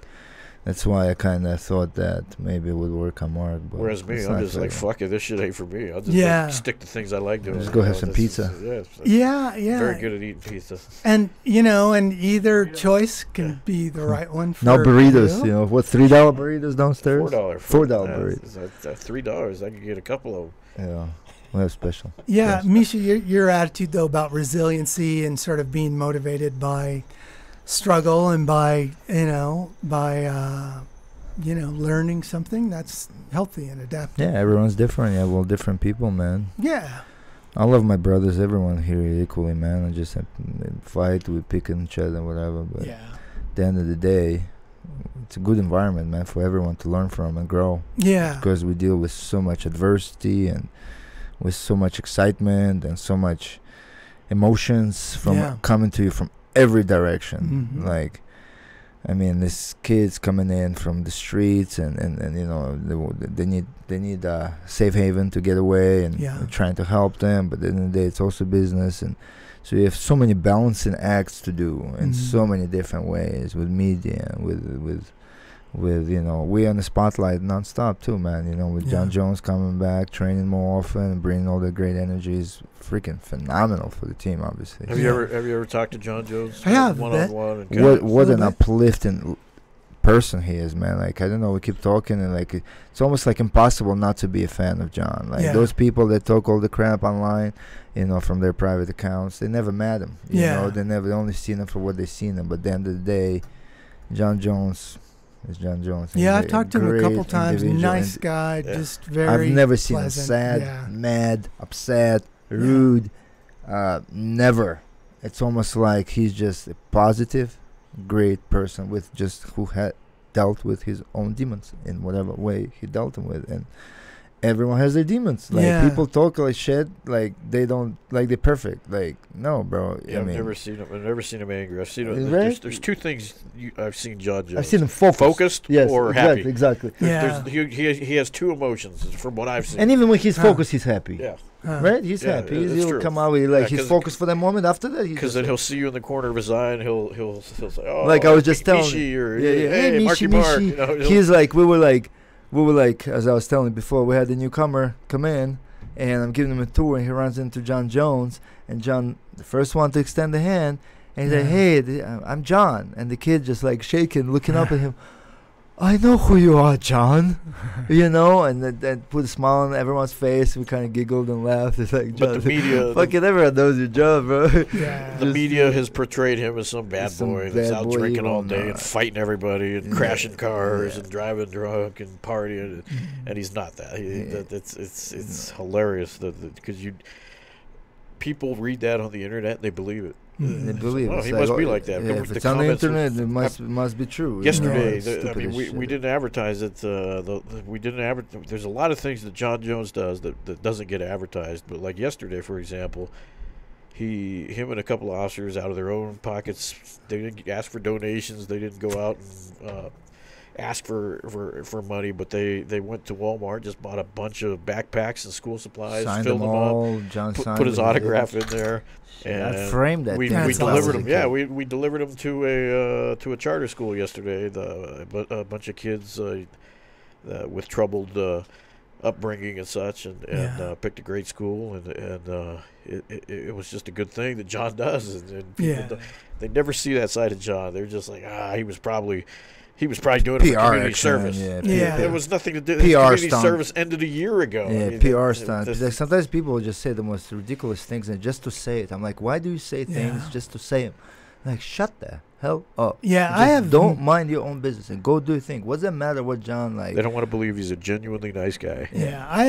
That's why I kind of thought that maybe it would work on Mark. But Whereas me, it's I'm not just like, fair. fuck it, this shit ain't for me. I'll just Yeah. stick to things I like doing. Just go have some This is- pizza. Yeah. Yeah. Very good at eating pizza. And and either choice can be the right one for Now burritos, you. you know what? $3 burritos downstairs. $4. $4 burritos. $3. I could get a couple of them. Yeah, we have special. Yeah, Yes. Misha, your attitude though about resiliency and sort of being motivated by struggle and by learning something that's healthy and adaptive. Yeah, everyone's different. Yeah, well, different people, man. Yeah. I love my brothers, everyone here equally, man. I just have fight, we pick each other, whatever. But Yeah. at the end of the day, it's a good environment, man, for everyone to learn from and grow. Yeah. Because we deal with so much adversity and with so much excitement and so much emotions from Yeah. coming to you from every direction. Mhm. Like, I mean, these kids coming in from the streets and they need a safe haven to get away, and Yeah. we're trying to help them. But at the end of the day, it's also business, and so you have so many balancing acts to do in Mhm. so many different ways with media, with we on the spotlight nonstop too, man. With John Yeah. Jones coming back, training more often, and bringing all the great energy is freaking phenomenal for the team, obviously. Have you ever talked to John Jones? I have, one bet. on one. And What an little bit. uplifting person he is, man. Like, I don't know, we keep talking and like it's almost like impossible not to be a fan of John. Like Yeah. those people that talk all the crap online, from their private accounts, they never met him. Yeah. They only seen him for what they seen him. But at the end of the day, John Jones is John Jones. He's Yeah, a I've talked to him a great couple times. individual, Nice and guy, Yeah. just very I've never seen him pleasant. sad, Yeah. mad, upset, rude. Never. It's almost like he's just a positive, great person who had dealt with his own demons in whatever way he dealt them with, and everyone has their demons. Like Yeah. people talk like shit, like they don't, like they're perfect. Like no, bro. Yeah, I I've mean, never seen him. I've never seen him angry. I've seen him. Right? There's two things I've seen John Jones. I've seen him focused. Yes, or exactly, happy. exactly. Yeah. He has two emotions from what I've seen. And even when he's focused, he's happy. Yeah, Right? He's Yeah, happy. it's He'll true. come out with like Yeah, he's 'cause- focused for that moment. After that, he's because then he'll see you in the corner of his eye and he'll say, "Oh, like I was just telling Mishi," or yeah. "Hey, Marky Mark." Mishi. You know, He's like we were like as I was telling you before, we had the newcomer come in and I'm giving him a tour and he runs into John Jones and John the first one to extend the hand and he said, "Hey, I'm John," and the kid just like shaking, looking up at him. I know who you are, John. You know, and then put a smile on everyone's face. We kind of giggled and laughed. It's like, But John, the media, fucking everyone knows your job, bro. Yeah. the media has portrayed him as some bad Some boy that's bad out boy drinking you all will day and not. fighting everybody and Yeah. crashing cars Yeah. and driving drunk and partying, and he's not that. It's hilarious because people read that on the internet and they believe it. They believe Oh, it's he like, must be like that. Yeah, The if it's on the comments internet, it must be true. Yesterday, It's I stupid mean, as we shit. didn't advertise it. We didn't advertise. There's a lot of things that John Jones does that doesn't get advertised. But like yesterday, for example, him and a couple of officers out of their own pockets, they didn't ask for donations. They didn't go out and ask for money, but they went to Walmart, just bought a bunch of backpacks and school supplies, Signed filled them them all. John up, signed put his them, autograph in there. I And framed that. we thing. That's delivered awesome. them. Yeah, we delivered them to a charter school yesterday. A bunch of kids with troubled upbringing and such, and Yeah. picked a great school, and it was just a good thing that John does. And people Yeah. they never see that side of John. They're just like, he was probably doing it for PR community action, service. yeah, Yeah. There was nothing to do. PR Community stunt. service ended a year ago. Yeah, I mean, PR stunt. this- Like, sometimes people will just say the most ridiculous things and just to say it. I'm like, why do you say things Yeah. just to say them? Like, shut the hell up. Yeah, Just I have. don't mind your own business and go do your thing. What does it matter what John like? They don't want to believe he's a genuinely nice guy. Yeah, I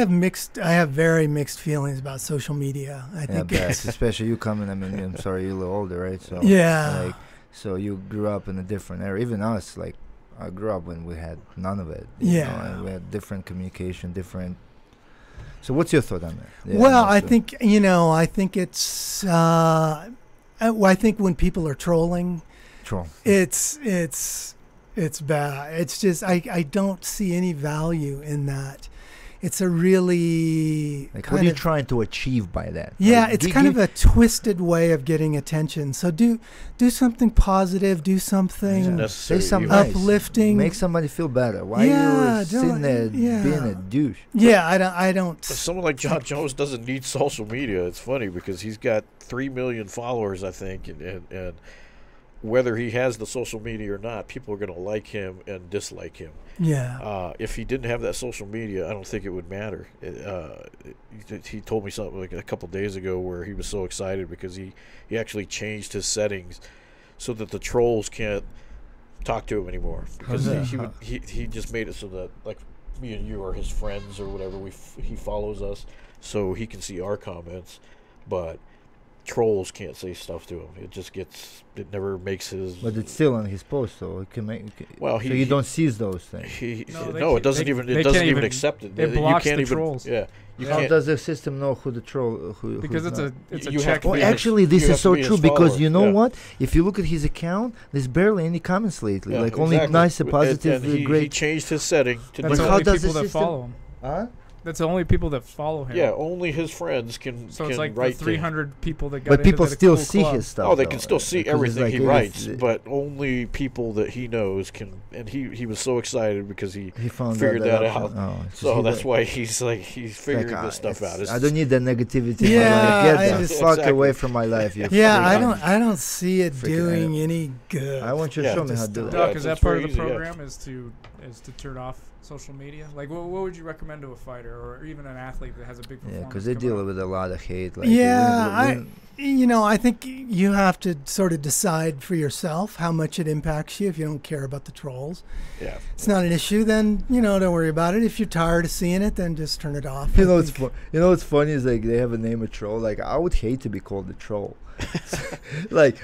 have very mixed feelings about social media. I Yeah, think bad. it's, Especially you coming. I mean, I'm sorry, you're a little older, right? So Yeah. like, so you grew up in a different era. Even us, like, I grew up when we had none of it. you Yeah. know, and we had different communication, different. So what's your thought on that? Yeah, well, that's I think I think it's. I think when people are trolling, True. it's bad. It's just I don't see any value in that. It's a really Like, what are kind you of trying to achieve by that? yeah, Like, it's kind of a twisted way of getting attention. So do something positive, do something Necessary say something evil. nice. uplifting. Make somebody feel better. Why Yeah, you sitting don't- there yeah. being a douche? Yeah, I don't. Someone like John Jones doesn't need social media. It's funny because he's got 3 million followers, I think, and whether he has the social media or not, people are going to like him and dislike him. Yeah. If he didn't have that social media, I don't think it would matter. He told me something like a couple days ago where he was so excited because he actually changed his settings so that the trolls can't talk to him anymore. Because How's he, that? he just made it so that, like, me and you are his friends or whatever. He follows us so he can see our comments, but trolls can't say stuff to him. It never makes his. But it's still on his post, so it can make. Well, so you don't seize those things. No, it doesn't even. It doesn't even accept it. It blocks you can't the even, trolls. Yeah, you How can't. does the system know who the troll? Who? Because who's not? it's a You have check. to Well, be his- actually, this you have is to so be his true because you know follower, yeah. what? If you look at his account, there's barely any comments lately. Yeah, like only exactly. nice and positive, And he great. changed his setting to That's But the how only does people the that system- follow him. Huh? That's the only people that follow him. Yeah, only his friends can. So can it's like the write to him. 300 people that got But into people the still cool see club. his stuff. Oh, they though, can still see because it's everything like he it is- writes, but only people that he knows can. And he was so excited because he he found figured that option. out. Oh, it's So just- that's why he's figuring like, this stuff out. I don't need that negativity. Yeah, in my life. Get I the just- fuck Exactly. away from my life. You Yeah, freaking- I don't see it Freaking doing any good. I want you to Yeah, show me how to just do don't. that. Doc, Yeah, is it's that part of very the easy, yeah. program? Is to turn off social media? Like, what would you recommend to a fighter or even an athlete that has a big performance? Yeah, because they coming deal up? with a lot of hate. Like, Yeah, I think you have to sort of decide for yourself how much it impacts you. If you don't care about the trolls, Yeah. it's not an issue. Then don't worry about it. If you're tired of seeing it, then just turn it off. You I know what's think- you know what's funny is like they have a name a troll. Like I would hate to be called a troll. like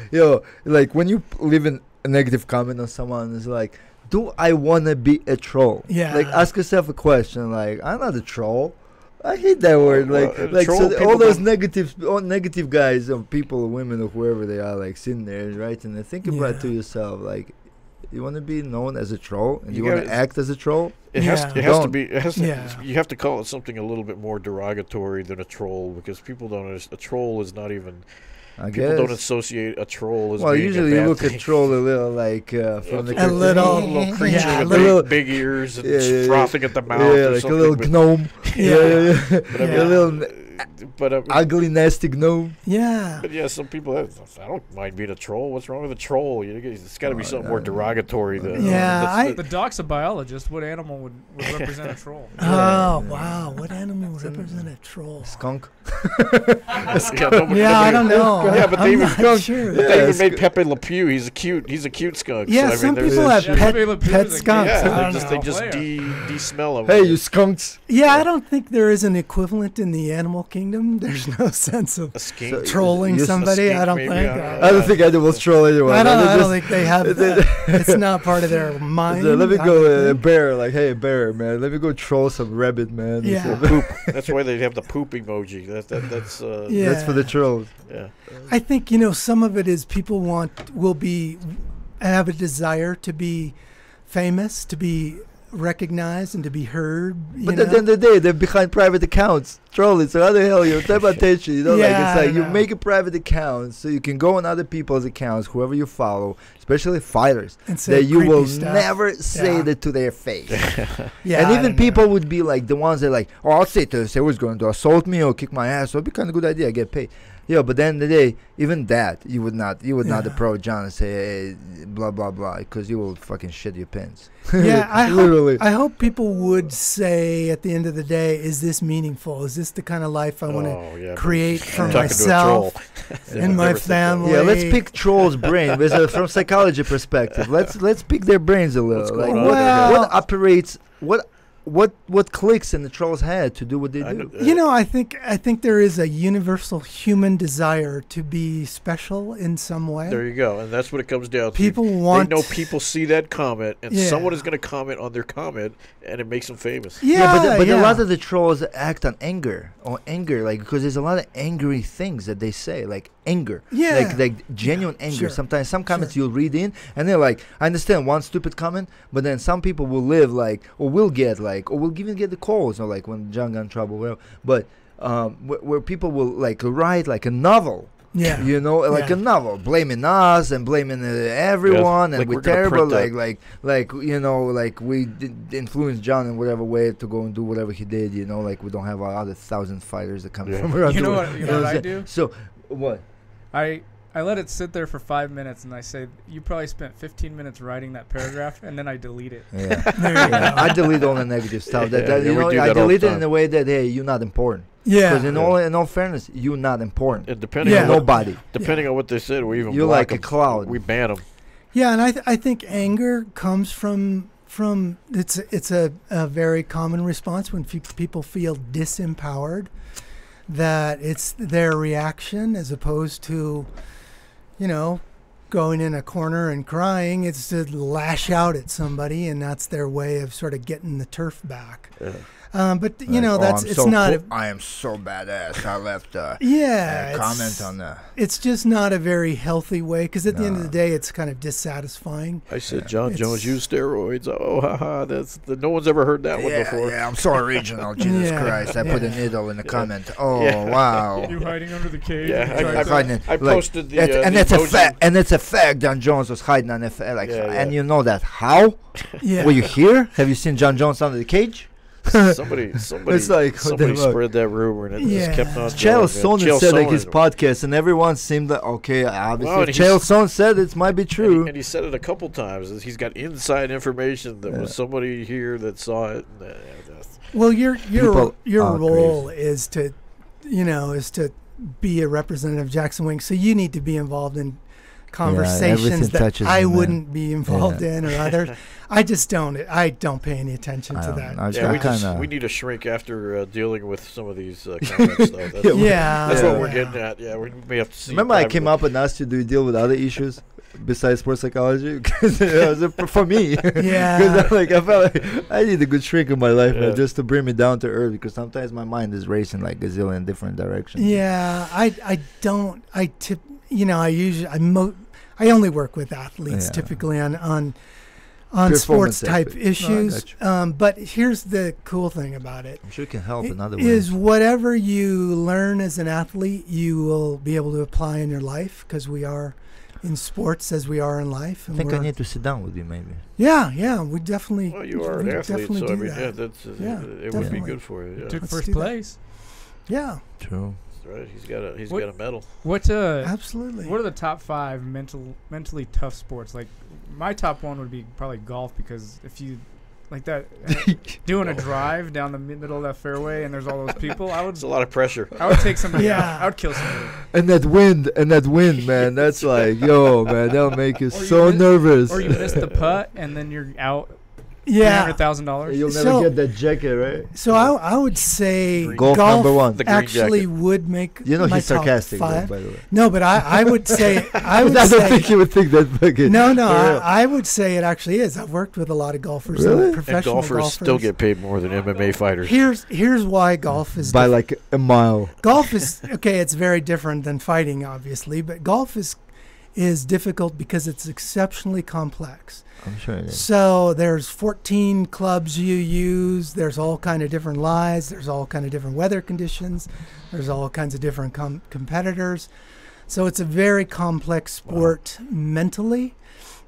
like when you leave a negative comment on someone, it's like, do I want to be a troll? Yeah. Like ask yourself a question. Like I'm not a troll. I hate that word. Well, Like troll so people all those don't- all negative guys or people or women or whoever they are, like sitting there and writing and think about it to yourself, like, you want to be known as a troll and you want to gotta- act as a troll. It has Yeah. it has to Don't. be it has to, Yeah. you have to call it something a little bit more derogatory than a troll, because people don't understand. A troll is not even I people guess. don't associate a troll as Well, being usually a you bad look thing. at troll a little like from the A little- little creature yeah, with little- big ears and Yeah, yeah, frothing at the mouth, yeah, or like a something, little but- gnome. Yeah. But I mean, A little but ugly, nasty gnome. Yeah. But yeah, some people. I don't mind being a troll. What's wrong with a troll? It's got to be something more derogatory than. Yeah, that's The doc's a biologist. What animal would represent a troll? Oh, wow. What animal would represent a troll? Skunk. yeah, nobody, Yeah, I nobody- don't know. Yeah, but they I'm even- not sure. They Yeah, even made Pepe Le Pew. He's a cute skunk. Yeah, so, I mean, some there's- people have Yeah, Pepe Le Pew pet is a skunks. Yeah, I they don't just know. they just Player. de-smell them. Hey, you skunks. Yeah, I don't think there is an equivalent in the animal kingdom. There's no sense of a skink. trolling you- somebody. skink I don't maybe, think. I I don't think animals troll anyone. I They don't just- think they have that. It's not part of their mind. Let me I go would a think. bear, like, hey bear, man, let me go troll some rabbit, man. Yeah. Poop. That's why they have the poop emoji. That's Yeah. That's for the trolls. yeah. I think some of it is people have a desire to be famous, to be recognized, and to be heard. But at the end of the day, they're behind private accounts, trolling. So how the hell you type attention? You know, Yeah, like I it's like you know. make a private account so you can go on other people's accounts, whoever you follow, especially fighters, and say that you creepy will stuff. never say Yeah. that to their face. Yeah, And I even don't people know. would be like the ones that like, oh, I'll say to say who's going to assault me or kick my ass. So it'd be kind of good idea. I get paid. Yeah, but then the day, even that you would not Yeah. approach John and say hey, blah blah blah because you will fucking shit your pants. Yeah, literally. I hope people would say at the end of the day, is this meaningful? Is this the kind of life I want to Oh, yeah. create for I'm talking myself to a troll. and my Never said that. family? Yeah, let's pick trolls' brain from psychology perspective. Let's pick their brains a little. What's Like, going on Well- what operates what clicks in the troll's head to do what they I do? know- I think there is a universal human desire to be special in some way. There you go, and that's what it comes down to. People want. They know people see that comment, and Yeah. someone is going to comment on their comment, and it makes them famous. Yeah, but yeah. a lot of the trolls act on anger, like because there's a lot of angry things that they say, like anger, Yeah. like genuine anger. Sure. Sometimes some comments you'll read in, and they're like, I understand one stupid comment, but then some people will live like, or will get like, or will even get the calls, or like when John got in trouble, whatever. But where people will like write like a novel. Yeah. You know, like Yeah. a novel, blaming us and blaming everyone, like and we're we're gonna terrible, print like you know, like we influenced John in whatever way to go and do whatever he did. You know, like we don't have our other 1,000 fighters that come Yeah. from around You the know world. what? You know what I I'm do? saying? So what? I let it sit there for 5 minutes, and I say, you probably spent 15 minutes writing that paragraph, and then I delete it. Yeah. There you Yeah, go. I delete all the negative stuff. Yeah, That yeah, you we know, do I that all the delete it time. in a way that hey, you're not important. Yeah. Because in all fairness, you're not important. And depending Yeah. on what, Nobody. depending on what they said, we even You're block like a 'em. cloud. We ban them. Yeah, and I think anger comes from it's a very common response when people feel disempowered, that it's their reaction as opposed to, going in a corner and crying. It's to lash out at somebody, and that's their way of sort of getting the turf back. Yeah. But that's it's not. I am so badass. I left Yeah, comment on the. It's just not a very healthy way, because at the end of No. the day, it's kind of dissatisfying. I said John It's- Jones used steroids. Oh, haha! No one's ever heard that one before. Yeah, I'm so original. Jesus Yeah, Christ! I put a yeah. needle in the comment. Oh Yeah. wow! You hiding under the cage? Yeah, and I- trying to- I Like, posted the and the it's a emoji. fact. And it's a fact. John Jones was hiding on the like, Yeah, yeah. and you know that how? Yeah. Were you here? Have you seen John Jones under the cage? Somebody It's like, somebody what the fuck? spread that rumor, and it Yeah. just kept on. Chael going, man. Sonnen said like Sonnen. his podcast, and everyone seemed like okay. Obviously, Well, if and Chael he's- Sonnen said it might be true. And he said it a couple times. He's got inside information that was somebody here that saw it. Well, your People are role is to be a representative of Jackson Wing, so you need to be involved in conversations everything that touches I him, man. wouldn't be involved in, or others. I just don't. I don't pay any attention to that. We need a shrink after dealing with some of these comments, though. That's, Yeah, that's Yeah. what we're getting at. Yeah, we may have to see. Remember, I came privately. up and asked you, do you deal with other issues? besides sports psychology, because for me, Yeah. because I felt like I need a good shrink in my life, man, Yeah. just to bring me down to earth. Because sometimes my mind is racing like a zillion different directions. Yeah, I don't. I only work with athletes Yeah. typically on Performance sports type aspect. No, I issues. got But here's the cool thing about it. I'm sure it can help in other Is ways. whatever you learn as an athlete, you will be able to apply in your life, because we are in sports as we are in life. I And think I we're- need to sit down with you, maybe. Yeah, we definitely. Well, you are an we athlete, definitely so I do mean, that. yeah, that's Yeah, it would be definitely. good for you. Yeah. Took Let's first do that. place. Yeah, True. That's right. He's What- got a medal. What absolutely. What are the top 5 mentally tough sports? Like my top one would be probably golf, because if you like that doing a drive down the middle of that fairway and there's all those people, It's a lot of pressure. I would take somebody Yeah. out. I would kill somebody. And that wind, man, that's like, yo, man, that'll make you Or so you miss- nervous. Or you miss the putt and then you're out Yeah. $300,000. You'll never So- get that jacket, right? So I would say Green- Golf number one. The green actually jacket. would make You know my he's sarcastic, top though, 5. by the way. No, but I would say I would I don't say think you would think that fucking. no. For real. I would say it actually is. I've worked with a lot of golfers, Really? and professional And golfers still get paid more than MMA fighters. Here's why golf is By like a mile. golf is okay. It's very different than fighting, obviously, but golf is difficult because it's exceptionally complex. I'm sure it is. So there's 14 clubs you use. There's all kind of different lies. There's all kind of different weather conditions. There's all kinds of different competitors. So it's a very complex sport mentally.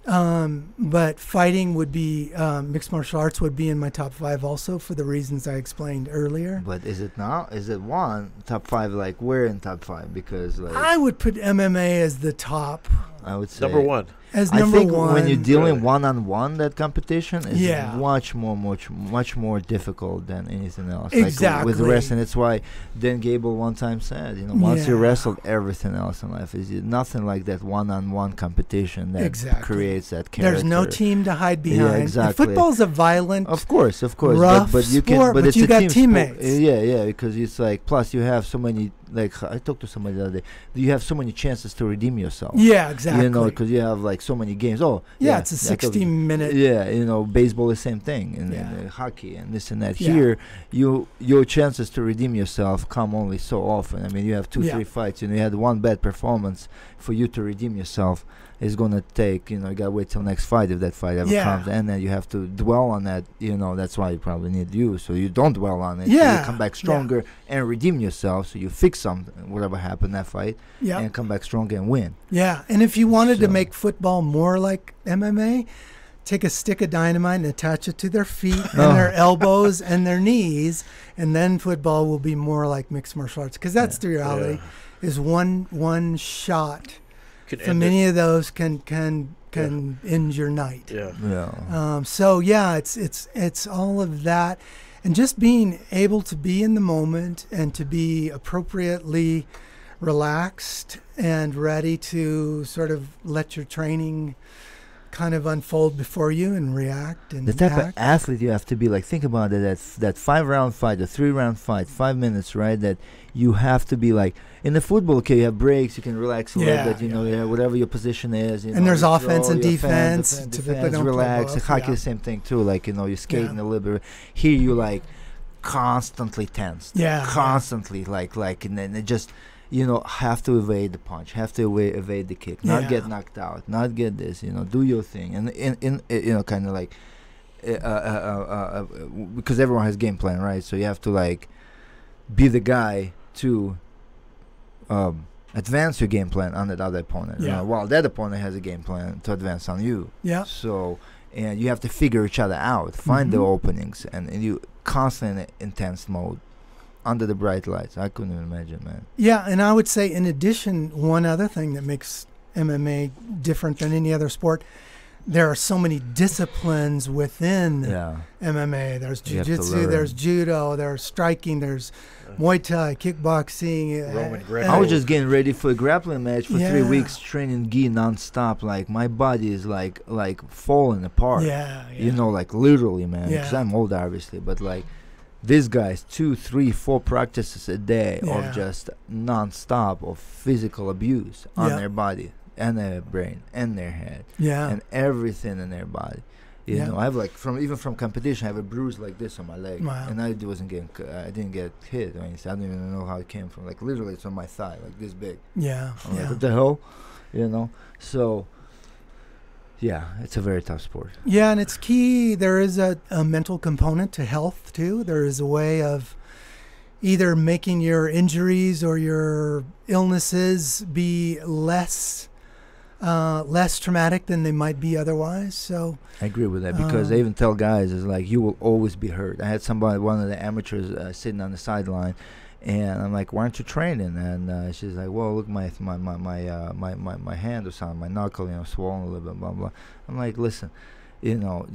But fighting would be mixed martial arts would be in my top 5 also, for the reasons I explained earlier. But is it now? Is it one top 5? Like we're in top 5 because like I would put MMA as the top, I would say Number one. as I number think one. when you're dealing Really? one-on-one, that competition is Yeah. much more difficult than anything else. Exactly. Like with wrestling, it's why Dan Gable one time said, once you Yeah. wrestled, everything else in life is nothing like that one-on-one competition that Exactly. creates that character. There's no team to hide Yeah, behind. exactly. Football's a violent. Of course, rough but you can, sport, but it's you a got team teammates. Yeah, because it's like, plus you have so many. Like I talked to somebody the other day, you have so many chances to redeem yourself. Yeah, exactly. Because you have like so many games. Oh, yeah, it's a I told you. 60-minute. Yeah, baseball is same thing, and Yeah. hockey and this and that. Yeah. Here, your chances to redeem yourself come only so often. I mean, you have 2-3 fights, and you had one bad performance. For you to redeem yourself is gonna take, you gotta wait till next fight if that fight ever Yeah. comes, and then you have to dwell on that. That's why you probably need you, so you don't dwell on it. So Yeah. you come back stronger and redeem yourself. So you fix something, whatever happened in that fight, Yeah, and come back stronger and win. yeah. And if you wanted to So- make football more like MMA, take a stick of dynamite and attach it to their feet and their elbows and their knees, and then football will be more like mixed martial arts. Because that's the reality. Is one shot Can from end it. any of those can end your night. Yeah. Yeah. So yeah, it's all of that, and just being able to be in the moment and to be appropriately relaxed and ready to sort of let your training kind of unfold before you and react and The type of act. athlete you have to be, like, think about it, that 5-round fight, the 3-round fight, 5 minutes, right? That you have to be like, in the football, okay, you have breaks, you can relax a Yeah, little bit, yeah, whatever your position is. And there's you offense throw, and you defense. defense, Typically don't play relax. both, Hockey, yeah. the same thing too. Like, you're skating Yeah. a little bit. Here, you like constantly tensed. Yeah. Constantly, like, and then it just, have to evade the punch, have to evade the kick, not Yeah. get knocked out, not get this, do your thing, and kind of like, because everyone has game plan, right? So you have to like be the guy to advance your game plan on that other opponent, Yeah. while that opponent has a game plan to advance on you. Yeah. So, and you have to figure each other out, find the Mhm. openings, and you constantly in intense mode under the bright lights. I couldn't even imagine, man. Yeah, and I would say in addition, one other thing that makes MMA different than any other sport, there are so many disciplines within Yeah. MMA. There's You have to jiu-jitsu, learn. there's judo, there's striking, there's Muay Thai, kickboxing. Roman Greco. I was just getting ready for a grappling match for 3 Yeah. weeks, training gi non-stop. Like, my body is like falling apart. Yeah, Like literally, man. Because Yeah. I'm older, obviously, but like these guys, 2, 3, 4 practices a day Yeah. of just non-stop of physical abuse on Yeah. their body. and their brain and their head Yeah. and everything in their body. You Yeah. know, I have like from competition, I have a bruise like this on my leg, Wow. and I didn't get hit or anything. I don't even know how it came from. Like literally, it's on my thigh, like this big. Yeah. I'm like, Yeah. what the hell, you know? So, yeah, it's a very tough sport. Yeah, and it's key. There is a mental component to health too. There is a way of either making your injuries or your illnesses be less traumatic than they might be otherwise. So I agree with that because I even tell guys, it's like you will always be hurt. I had one of the amateurs sitting on the sideline, and I'm like, "Why aren't you training?" And she's like, "Well, look, my hand or something, my knuckle, swollen a little bit, blah blah." I'm like, "Listen,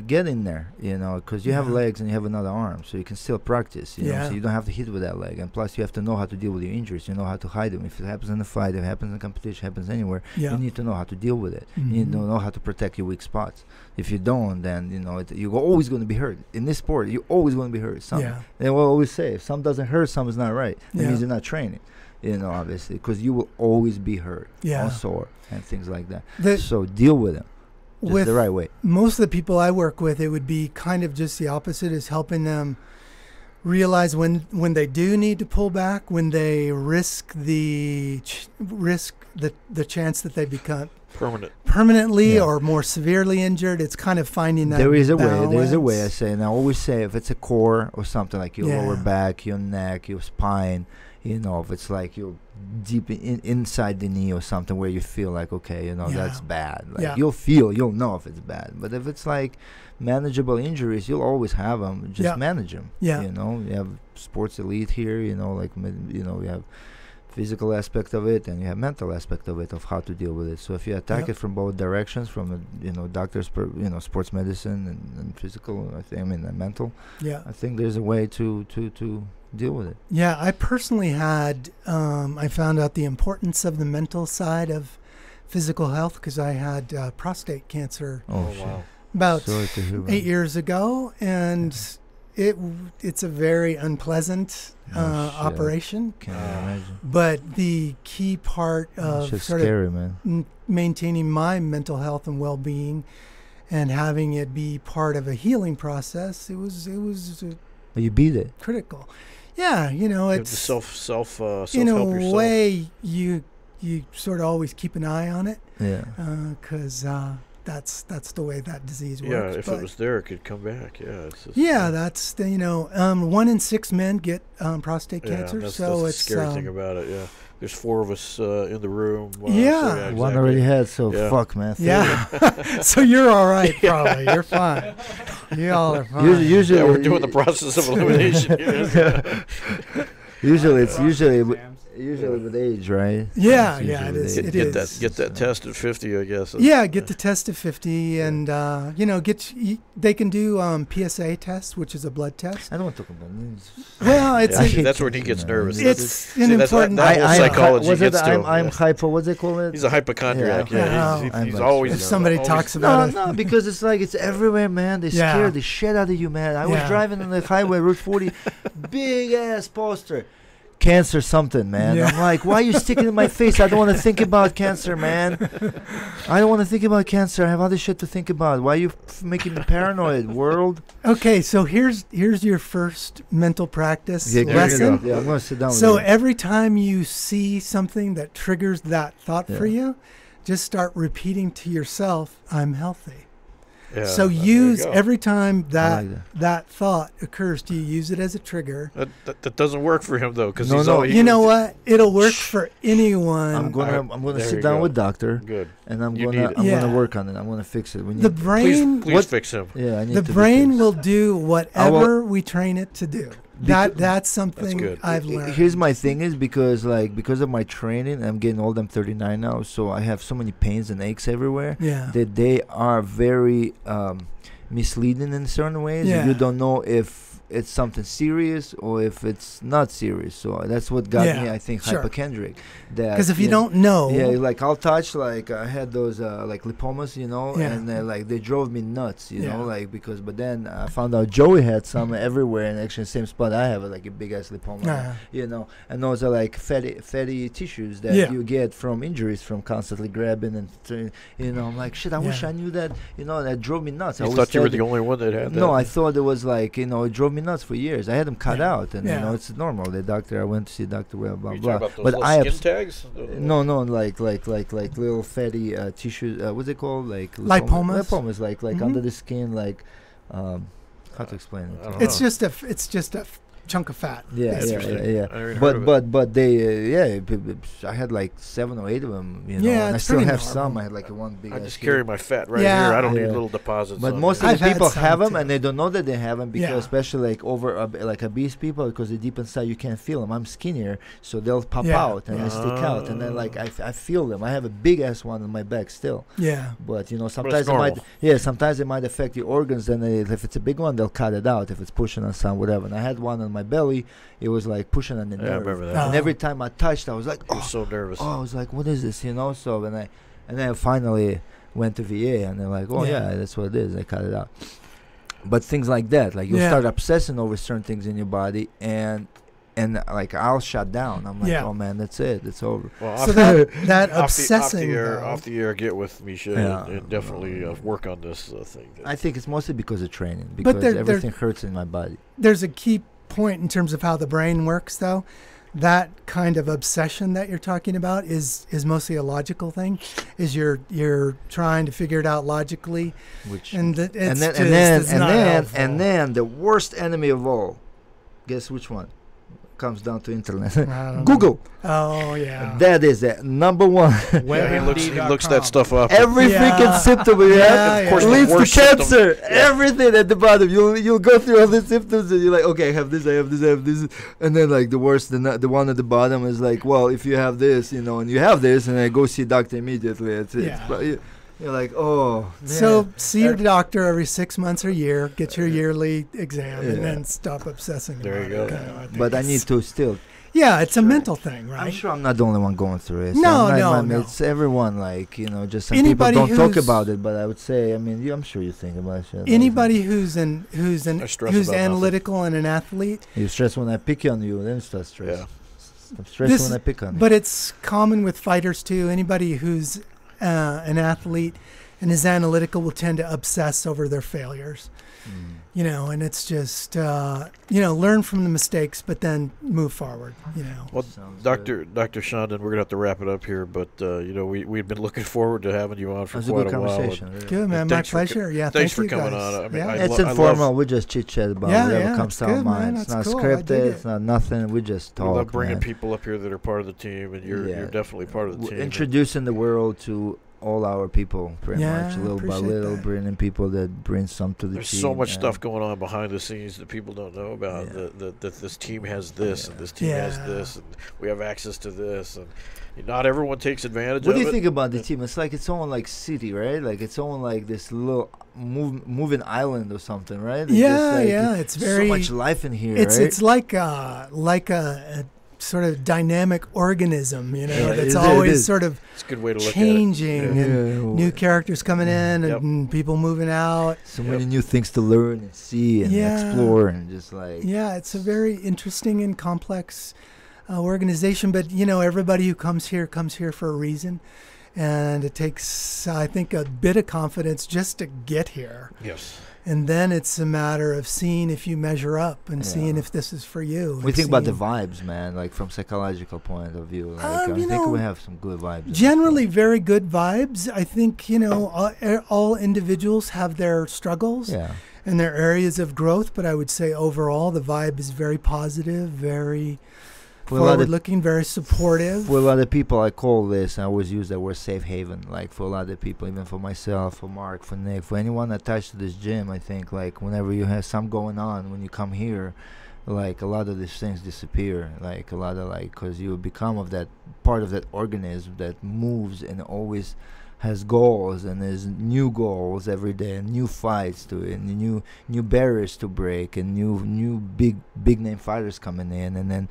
get in there, because you have Yeah. legs and you have another arm, so you can still practice, Yeah. so you don't have to hit with that leg. And plus, you have to know how to deal with your injuries. You know how to hide them. If it happens in a fight, if it happens in a competition, happens anywhere, yeah. you need to know how to deal with it. You need to Mhm. know how to protect your weak spots. If you don't, then you're always going to be hurt. In this sport, you're always going to be hurt. Yeah. They will always say, if something doesn't hurt, something's not right. That Yeah. means you're not training. Obviously, because you will always be hurt, Yeah. or sore, and things like that. The- So deal with them. Just with the right way. most of the people I work with, it would be kind of just the opposite, is helping them realize when they do need to pull back, when they risk the chance that they become permanently Yeah. or more severely injured. It's kind of finding that There is a way. There is a way. I balance. say, and I always say, if it's a core or something like your Yeah. lower back, your neck, your spine, if it's like you're deep inside the knee or something where you feel like, okay, Yeah. that's bad. Like Yeah. you'll know if it's bad. But if it's like manageable injuries, you'll always have them. Just Yeah. manage them. Yeah. You have sports elite here. We have physical aspect of it and you have mental aspect of it, of how to deal with it. So if you attack Yeah. it from both directions, from doctors, sports medicine and physical, and mental, Yeah. I think there's a way to deal with it. Yeah, I personally had, I found out the importance of the mental side of physical health because I had prostate cancer Oh, shit. wow. about Sorry to hear about 8 years ago, and it's a very unpleasant Oh, shit. operation. Can't even imagine. But the key part of Shit's sort scary, man. of maintaining my mental health and well-being and having it be part of a healing process, it was But you beat it. critical. Yeah, You have to it's self in help a yourself. way you sort of always keep an eye on it Yeah. because that's the way that disease Yeah, works. if But it was there, it could come back. Yeah, it's just, yeah, that's 1 in 6 men get prostate yeah, cancer, that's, so that's it's the scary thing about it. Yeah, there's 4 of us in the room. Yeah. exactly. One already had, so Yeah. fuck, man. yeah. So you're all right, probably. You're fine. You all are fine. Usually, Yeah, we're doing the process of elimination here. Usually, it's usually Exams. with age, right? Yeah, It's yeah, usually it is. with It age. is. Get that test at 50, I guess. Yeah, get the test at 50, and they can do PSA test, which is a blood test. I don't want to talk about this. Well, it's Yeah, a, that's when he gets nervous. it's an See, that's important. that whole psychology was it, gets to him. I'm Yeah. hyper. What's it called? He's a hypochondriac. Yeah. Yeah, Yeah. he's I'm always. if somebody always- talks about it, No, because it's like it's everywhere, man. They Yeah. scare the shit out of you, man. I was Yeah. driving on the highway, Route 40, big ass poster. Cancer something, man. Yeah. I'm like, why are you sticking in my face? I don't want to think about cancer, man. I don't want to think about cancer. I have other shit to think about. Why are you making me paranoid, world? Okay, so here's your first mental practice Yeah, there you lesson. go. Yeah, I'm going to sit down So with you. every time you see something that triggers that thought for Yeah. you, just start repeating to yourself, "I'm healthy." Yeah, So there you use go. every time I like that thought occurs to you, use it as a trigger. That doesn't work for him though, because No, he's no. always. You know what? It'll work for anyone. I'm gonna There sit you down go. with doctor, Good. and I'm You gonna need it. Yeah. work on it. I'm gonna fix it. We need The brain, Please What- fix him. yeah, I need the to be brain fixed. will do whatever we train it to do. That's something good. I've learned. Here's my thing is because of my training, I'm getting old. I'm 39 now, so I have so many pains and aches everywhere Yeah. that they are very misleading in certain ways. Yeah. You don't know if it's something serious or if it's not serious. So that's what got me, I think, sure. hypochondriac. Because if you don't know, like I'll touch, like I had those like lipomas, and like they drove me nuts, you know, like because. But then I found out Joey had some everywhere, and actually the same spot I have, like a big ass lipoma, and those are like fatty tissues that you get from injuries from constantly grabbing and I'm like, shit, I wish I knew that, that drove me nuts. You thought you were the only one that had that? No, I thought it was like, it drove me nuts for years. I had them cut out, and it's normal. The doctor, I went to see Dr. Well, blah blah. But I have skin tags. No, like little fatty tissues. What's it called? Like lipomas. Lipomas, like under the skin, like how to explain it? It's just a chunk of fat. Yeah. But they, I had like 7 or 8 of them, and I still have some. I had like one big. I just carry my fat right here. I don't need little deposits. But most of the people have them, and they don't know that they have them because, especially like like obese people, because they're deep inside, you can't feel them. I'm skinnier, so they'll pop out and they stick out, and then like I feel them. I have a big ass one on my back still. Yeah. But sometimes it might. Sometimes it might affect the organs. Then if it's a big one, they'll cut it out. If it's pushing on some whatever. And I had one on my belly, it was like pushing on the nerve. I remember that. And every time I touched, I was like, I was so nervous. I was like, what is this? So and then I finally went to VA, and they're like, that's what it is. They cut it out. But things like that, like you'll start obsessing over certain things in your body, and like I'll shut down. I'm like, oh man, that's it. It's over. Well, so that obsessing off the air, get with me, and definitely work on this thing. I think it's mostly because of training, because everything hurts in my body. There's a key point in terms of how the brain works, though. That kind of obsession that you're talking about is mostly a logical thing. Is you're trying to figure it out logically, and then the worst enemy of all. Guess which one? Comes down to internet. Google. Oh yeah. That is it. Number one. He looks that stuff up. Every freaking symptom we have, of course, leads to cancer. Everything at the bottom. You'll go through all the symptoms and you're like, okay, I have this, I have this, I have this, and then like the worst, the one at the bottom is like, well, if you have this, and you have this, and I go see doctor immediately. You're like, oh, man. So see your doctor every 6 months or a year, get your yearly exam, and then stop obsessing there about you go. it. But I need to still. Yeah, it's a mental thing, right? I'm sure I'm not the only one going through it. No. It's everyone, like, just some people don't talk about it, but I would say, I'm sure you think about it. Anybody who's analytical and an athlete. You stress when I pick on you, then start stress. Yeah. I'm stressed when I pick on you. But it's common with fighters, too. Anybody who's an athlete and is analytical will tend to obsess over their failures, and it's just, learn from the mistakes, but then move forward, Well, Dr. Chandon, we're going to have to wrap it up here, but, we've been looking forward to having you on for quite a while. Good, man. My pleasure. Thanks for coming on. It's informal. We just chit-chat about whatever comes to our mind. It's not scripted. It's not nothing. We just talk. We love bringing people up here that are part of the team, and you're definitely part of the team. Introducing the world to all our people, pretty much, little by little, bringing people that bring some to the team. There's so much stuff going on behind the scenes that people don't know about. That this team has this, and this team has this, and we have access to this, and not everyone takes advantage of it. What do you think about the team? It's like its own like city, right? Like its own like this little moving island or something, right? It's very so much life in here. It's like a sort of dynamic organism, that's always sort of it's a good way to look changing at it. And new characters coming in and people moving out. So many new things to learn and see and explore and just like. Yeah, it's a very interesting and complex organization, but everybody who comes here for a reason. And it takes, I think, a bit of confidence just to get here. Yes. And then it's a matter of seeing if you measure up and seeing if this is for you. We think about the vibes, man, like from psychological point of view. Like, I think we have some good vibes. Generally, very good vibes. I think, all individuals have their struggles and their areas of growth. But I would say overall, the vibe is very positive, very forward-looking, very supportive. For a lot of people, I call this, I always use that word, safe haven. Like for a lot of people, even for myself, for Mark, for Nick, for anyone attached to this gym, I think like whenever you have something going on, when you come here, like a lot of these things disappear. Like a lot of because you become of that part of that organism that moves and always has goals, and there's new goals every day, and new fights to it, and new barriers to break, and new big name fighters coming in, and then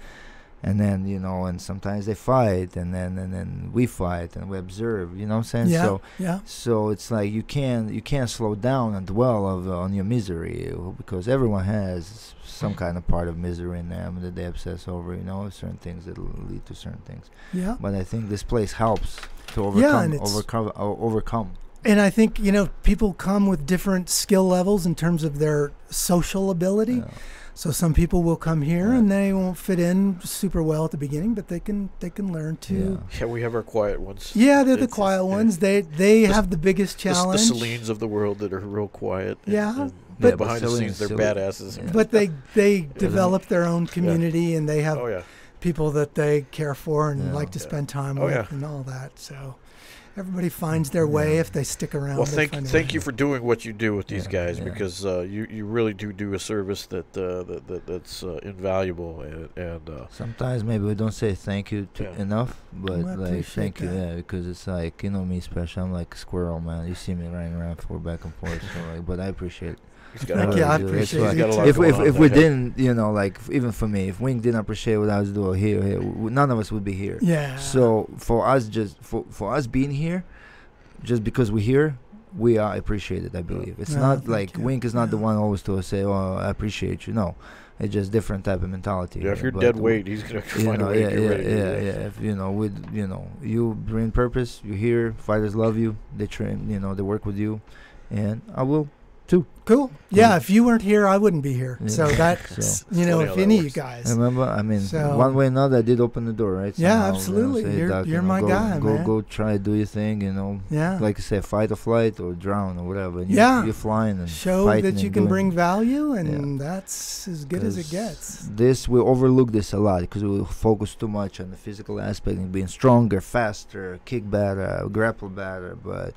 and sometimes they fight, and then we fight and we observe, you know what I'm saying? Yeah. So it's like you can't slow down and dwell on your misery, because everyone has some kind of part of misery in them that they obsess over, certain things that lead to certain things. Yeah. But I think this place helps to overcome. And I think, people come with different skill levels in terms of their social ability. Yeah. So some people will come here and they won't fit in super well at the beginning, but they can learn to. Yeah, we have our quiet ones. Yeah, they're the quiet ones. They have the biggest challenge. The Celines of the world that are real quiet. Yeah. But behind the scenes, they're badasses. Yeah. But they develop their own community, and they have people that they care for and like to spend time with and all that. So everybody finds their way if they stick around. Well, thank you for doing what you do with these guys, because you really do a service that's invaluable, and sometimes maybe we don't say thank you enough, but thank you, because it's like, me especially, I'm like a squirrel, man. You see me running around back and forth, so but I appreciate it. Thank you, I appreciate it. If we didn't, even for me, if Wing didn't appreciate what I was doing here, none of us would be here. Yeah. So for us, for us being here, just because we're here, we are appreciated, I believe. It's not like Wink is not the one always to say, "Oh, I appreciate you." No, it's just different type of mentality. Yeah, if you're dead weight, he's gonna find a way to get ready. Yeah. If you bring purpose, you're here. Fighters love you. They train. They work with you, and I will too. Cool. Yeah, if you weren't here, I wouldn't be here. Yeah. So that's, if any of you guys. Remember, one way or another, I did open the door, right? Somehow, absolutely. You're my guy, man. Go try, do your thing, Yeah. Like you say, fight or flight or drown or whatever. And you're flying and show that you can bring value, and that's as good as it gets. We overlook this a lot because we focus too much on the physical aspect and being stronger, faster, kick better, grapple better, but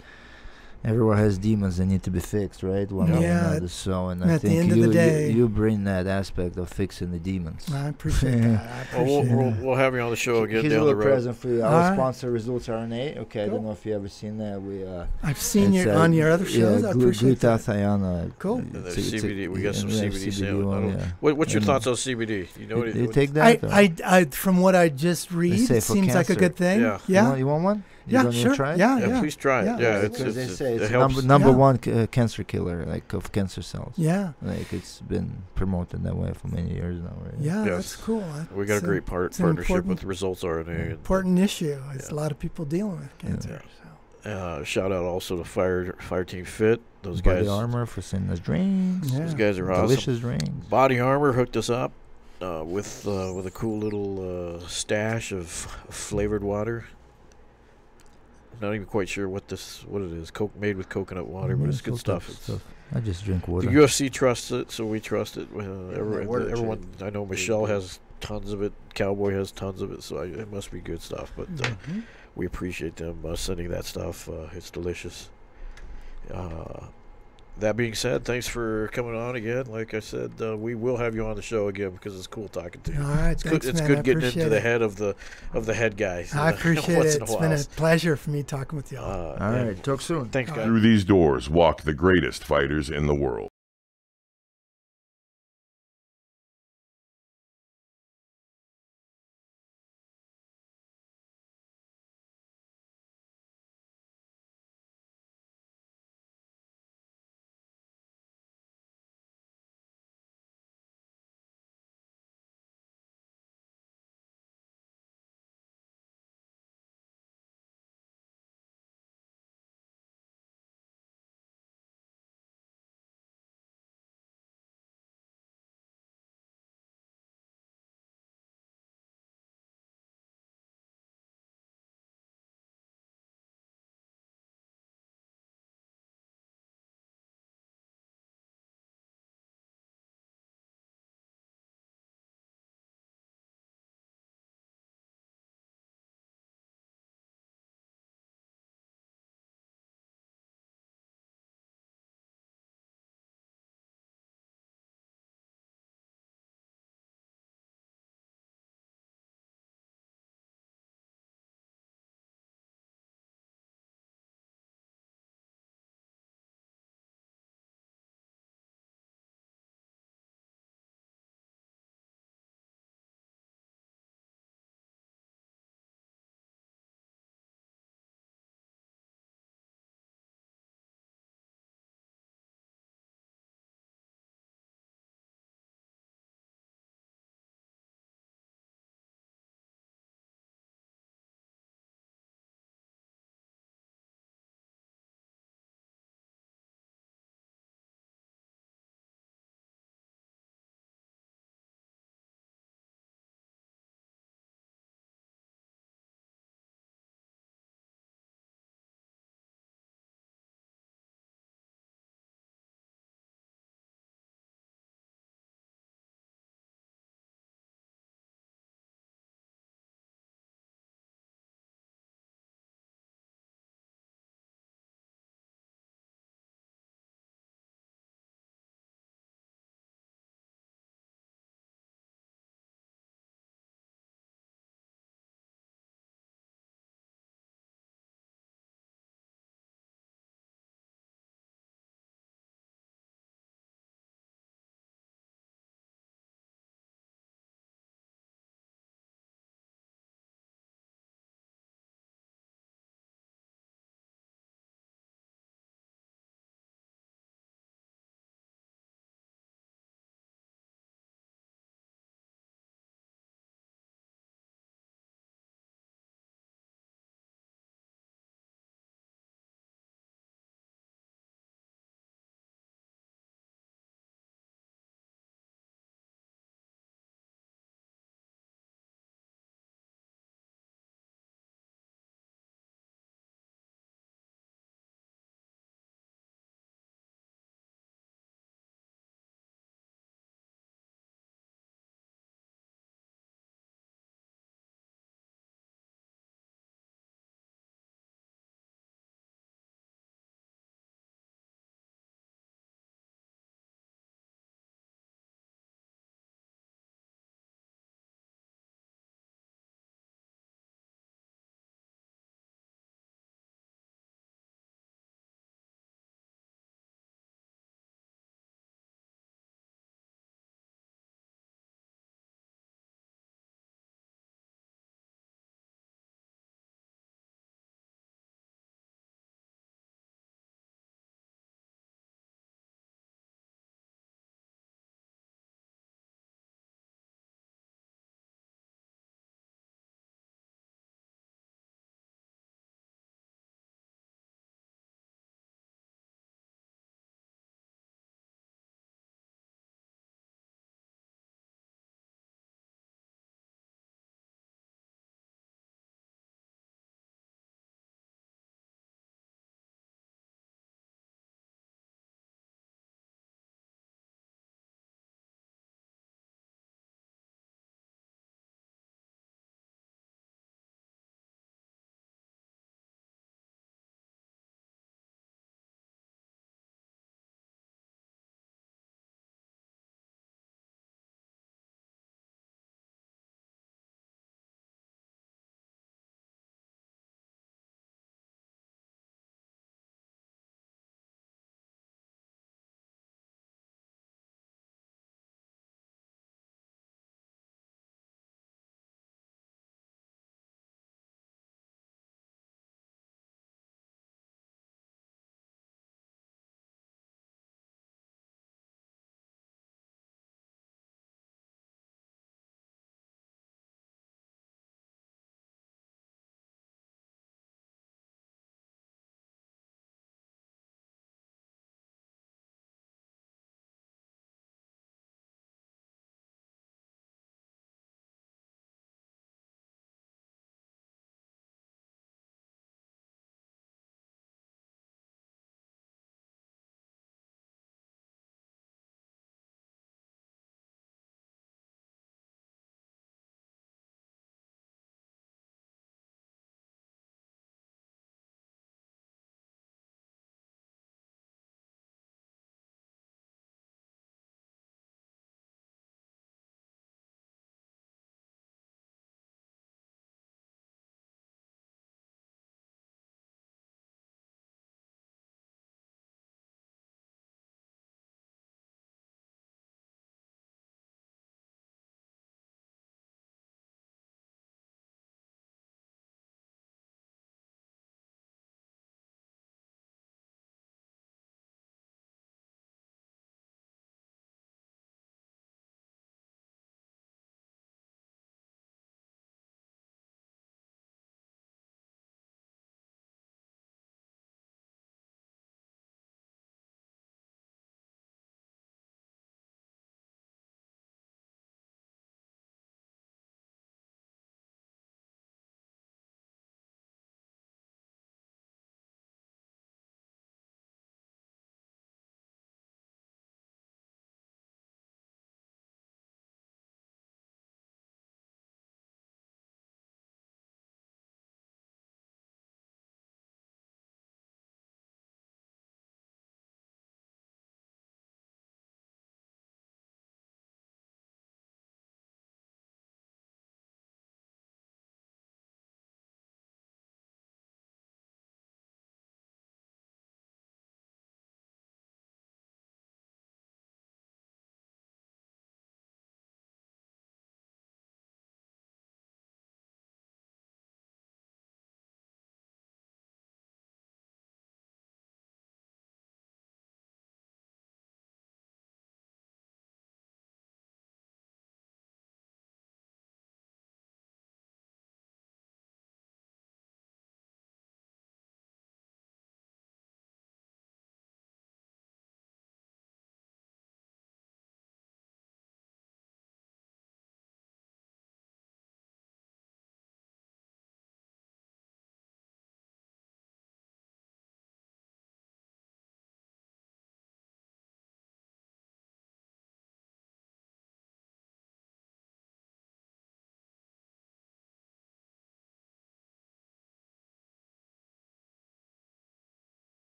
everyone has demons that need to be fixed, right? One way or another. So, and I think you bring that aspect of fixing the demons. I appreciate that. We'll have you on the show again Here's down a the little road. present for you. Our sponsor, Results RNA. Okay, cool. I don't know if you ever seen that. I've seen you on your other shows. I appreciate that. Cool. And CBD. We got some CBD sale. What's your thoughts on CBD? You take that? I from what I just read, it seems like a good thing. Yeah. You want one? Sure. Try it? Yeah, please try it. Yeah, because they say it's helps. number one cancer killer, like of cancer cells. Yeah, like it's been promoted that way for many years now. Right? Yeah, that's cool. We got a great partnership with Results RNA. Important issue. It's a lot of people dealing with cancer. So. Shout out also to Fire Team Fit. Those Body guys. Armor for sending us drinks. Those guys are awesome. Delicious drinks. Body Armor hooked us up with a cool little stash of flavored water. Not even quite sure what it is. Made with coconut water, but it's good stuff. I just drink water. The UFC trusts it, so we trust it. Everyone, I know Michelle has tons of it. Cowboy has tons of it, so it must be good stuff. But we appreciate them sending that stuff. It's delicious. That being said, thanks for coming on again. Like I said, we will have you on the show again because it's cool talking to you. All right, it's good getting into the head of the head guys. I appreciate it. It's been a pleasure for me talking with y'all. All right, talk soon. Thanks, guys. Through these doors walk the greatest fighters in the world.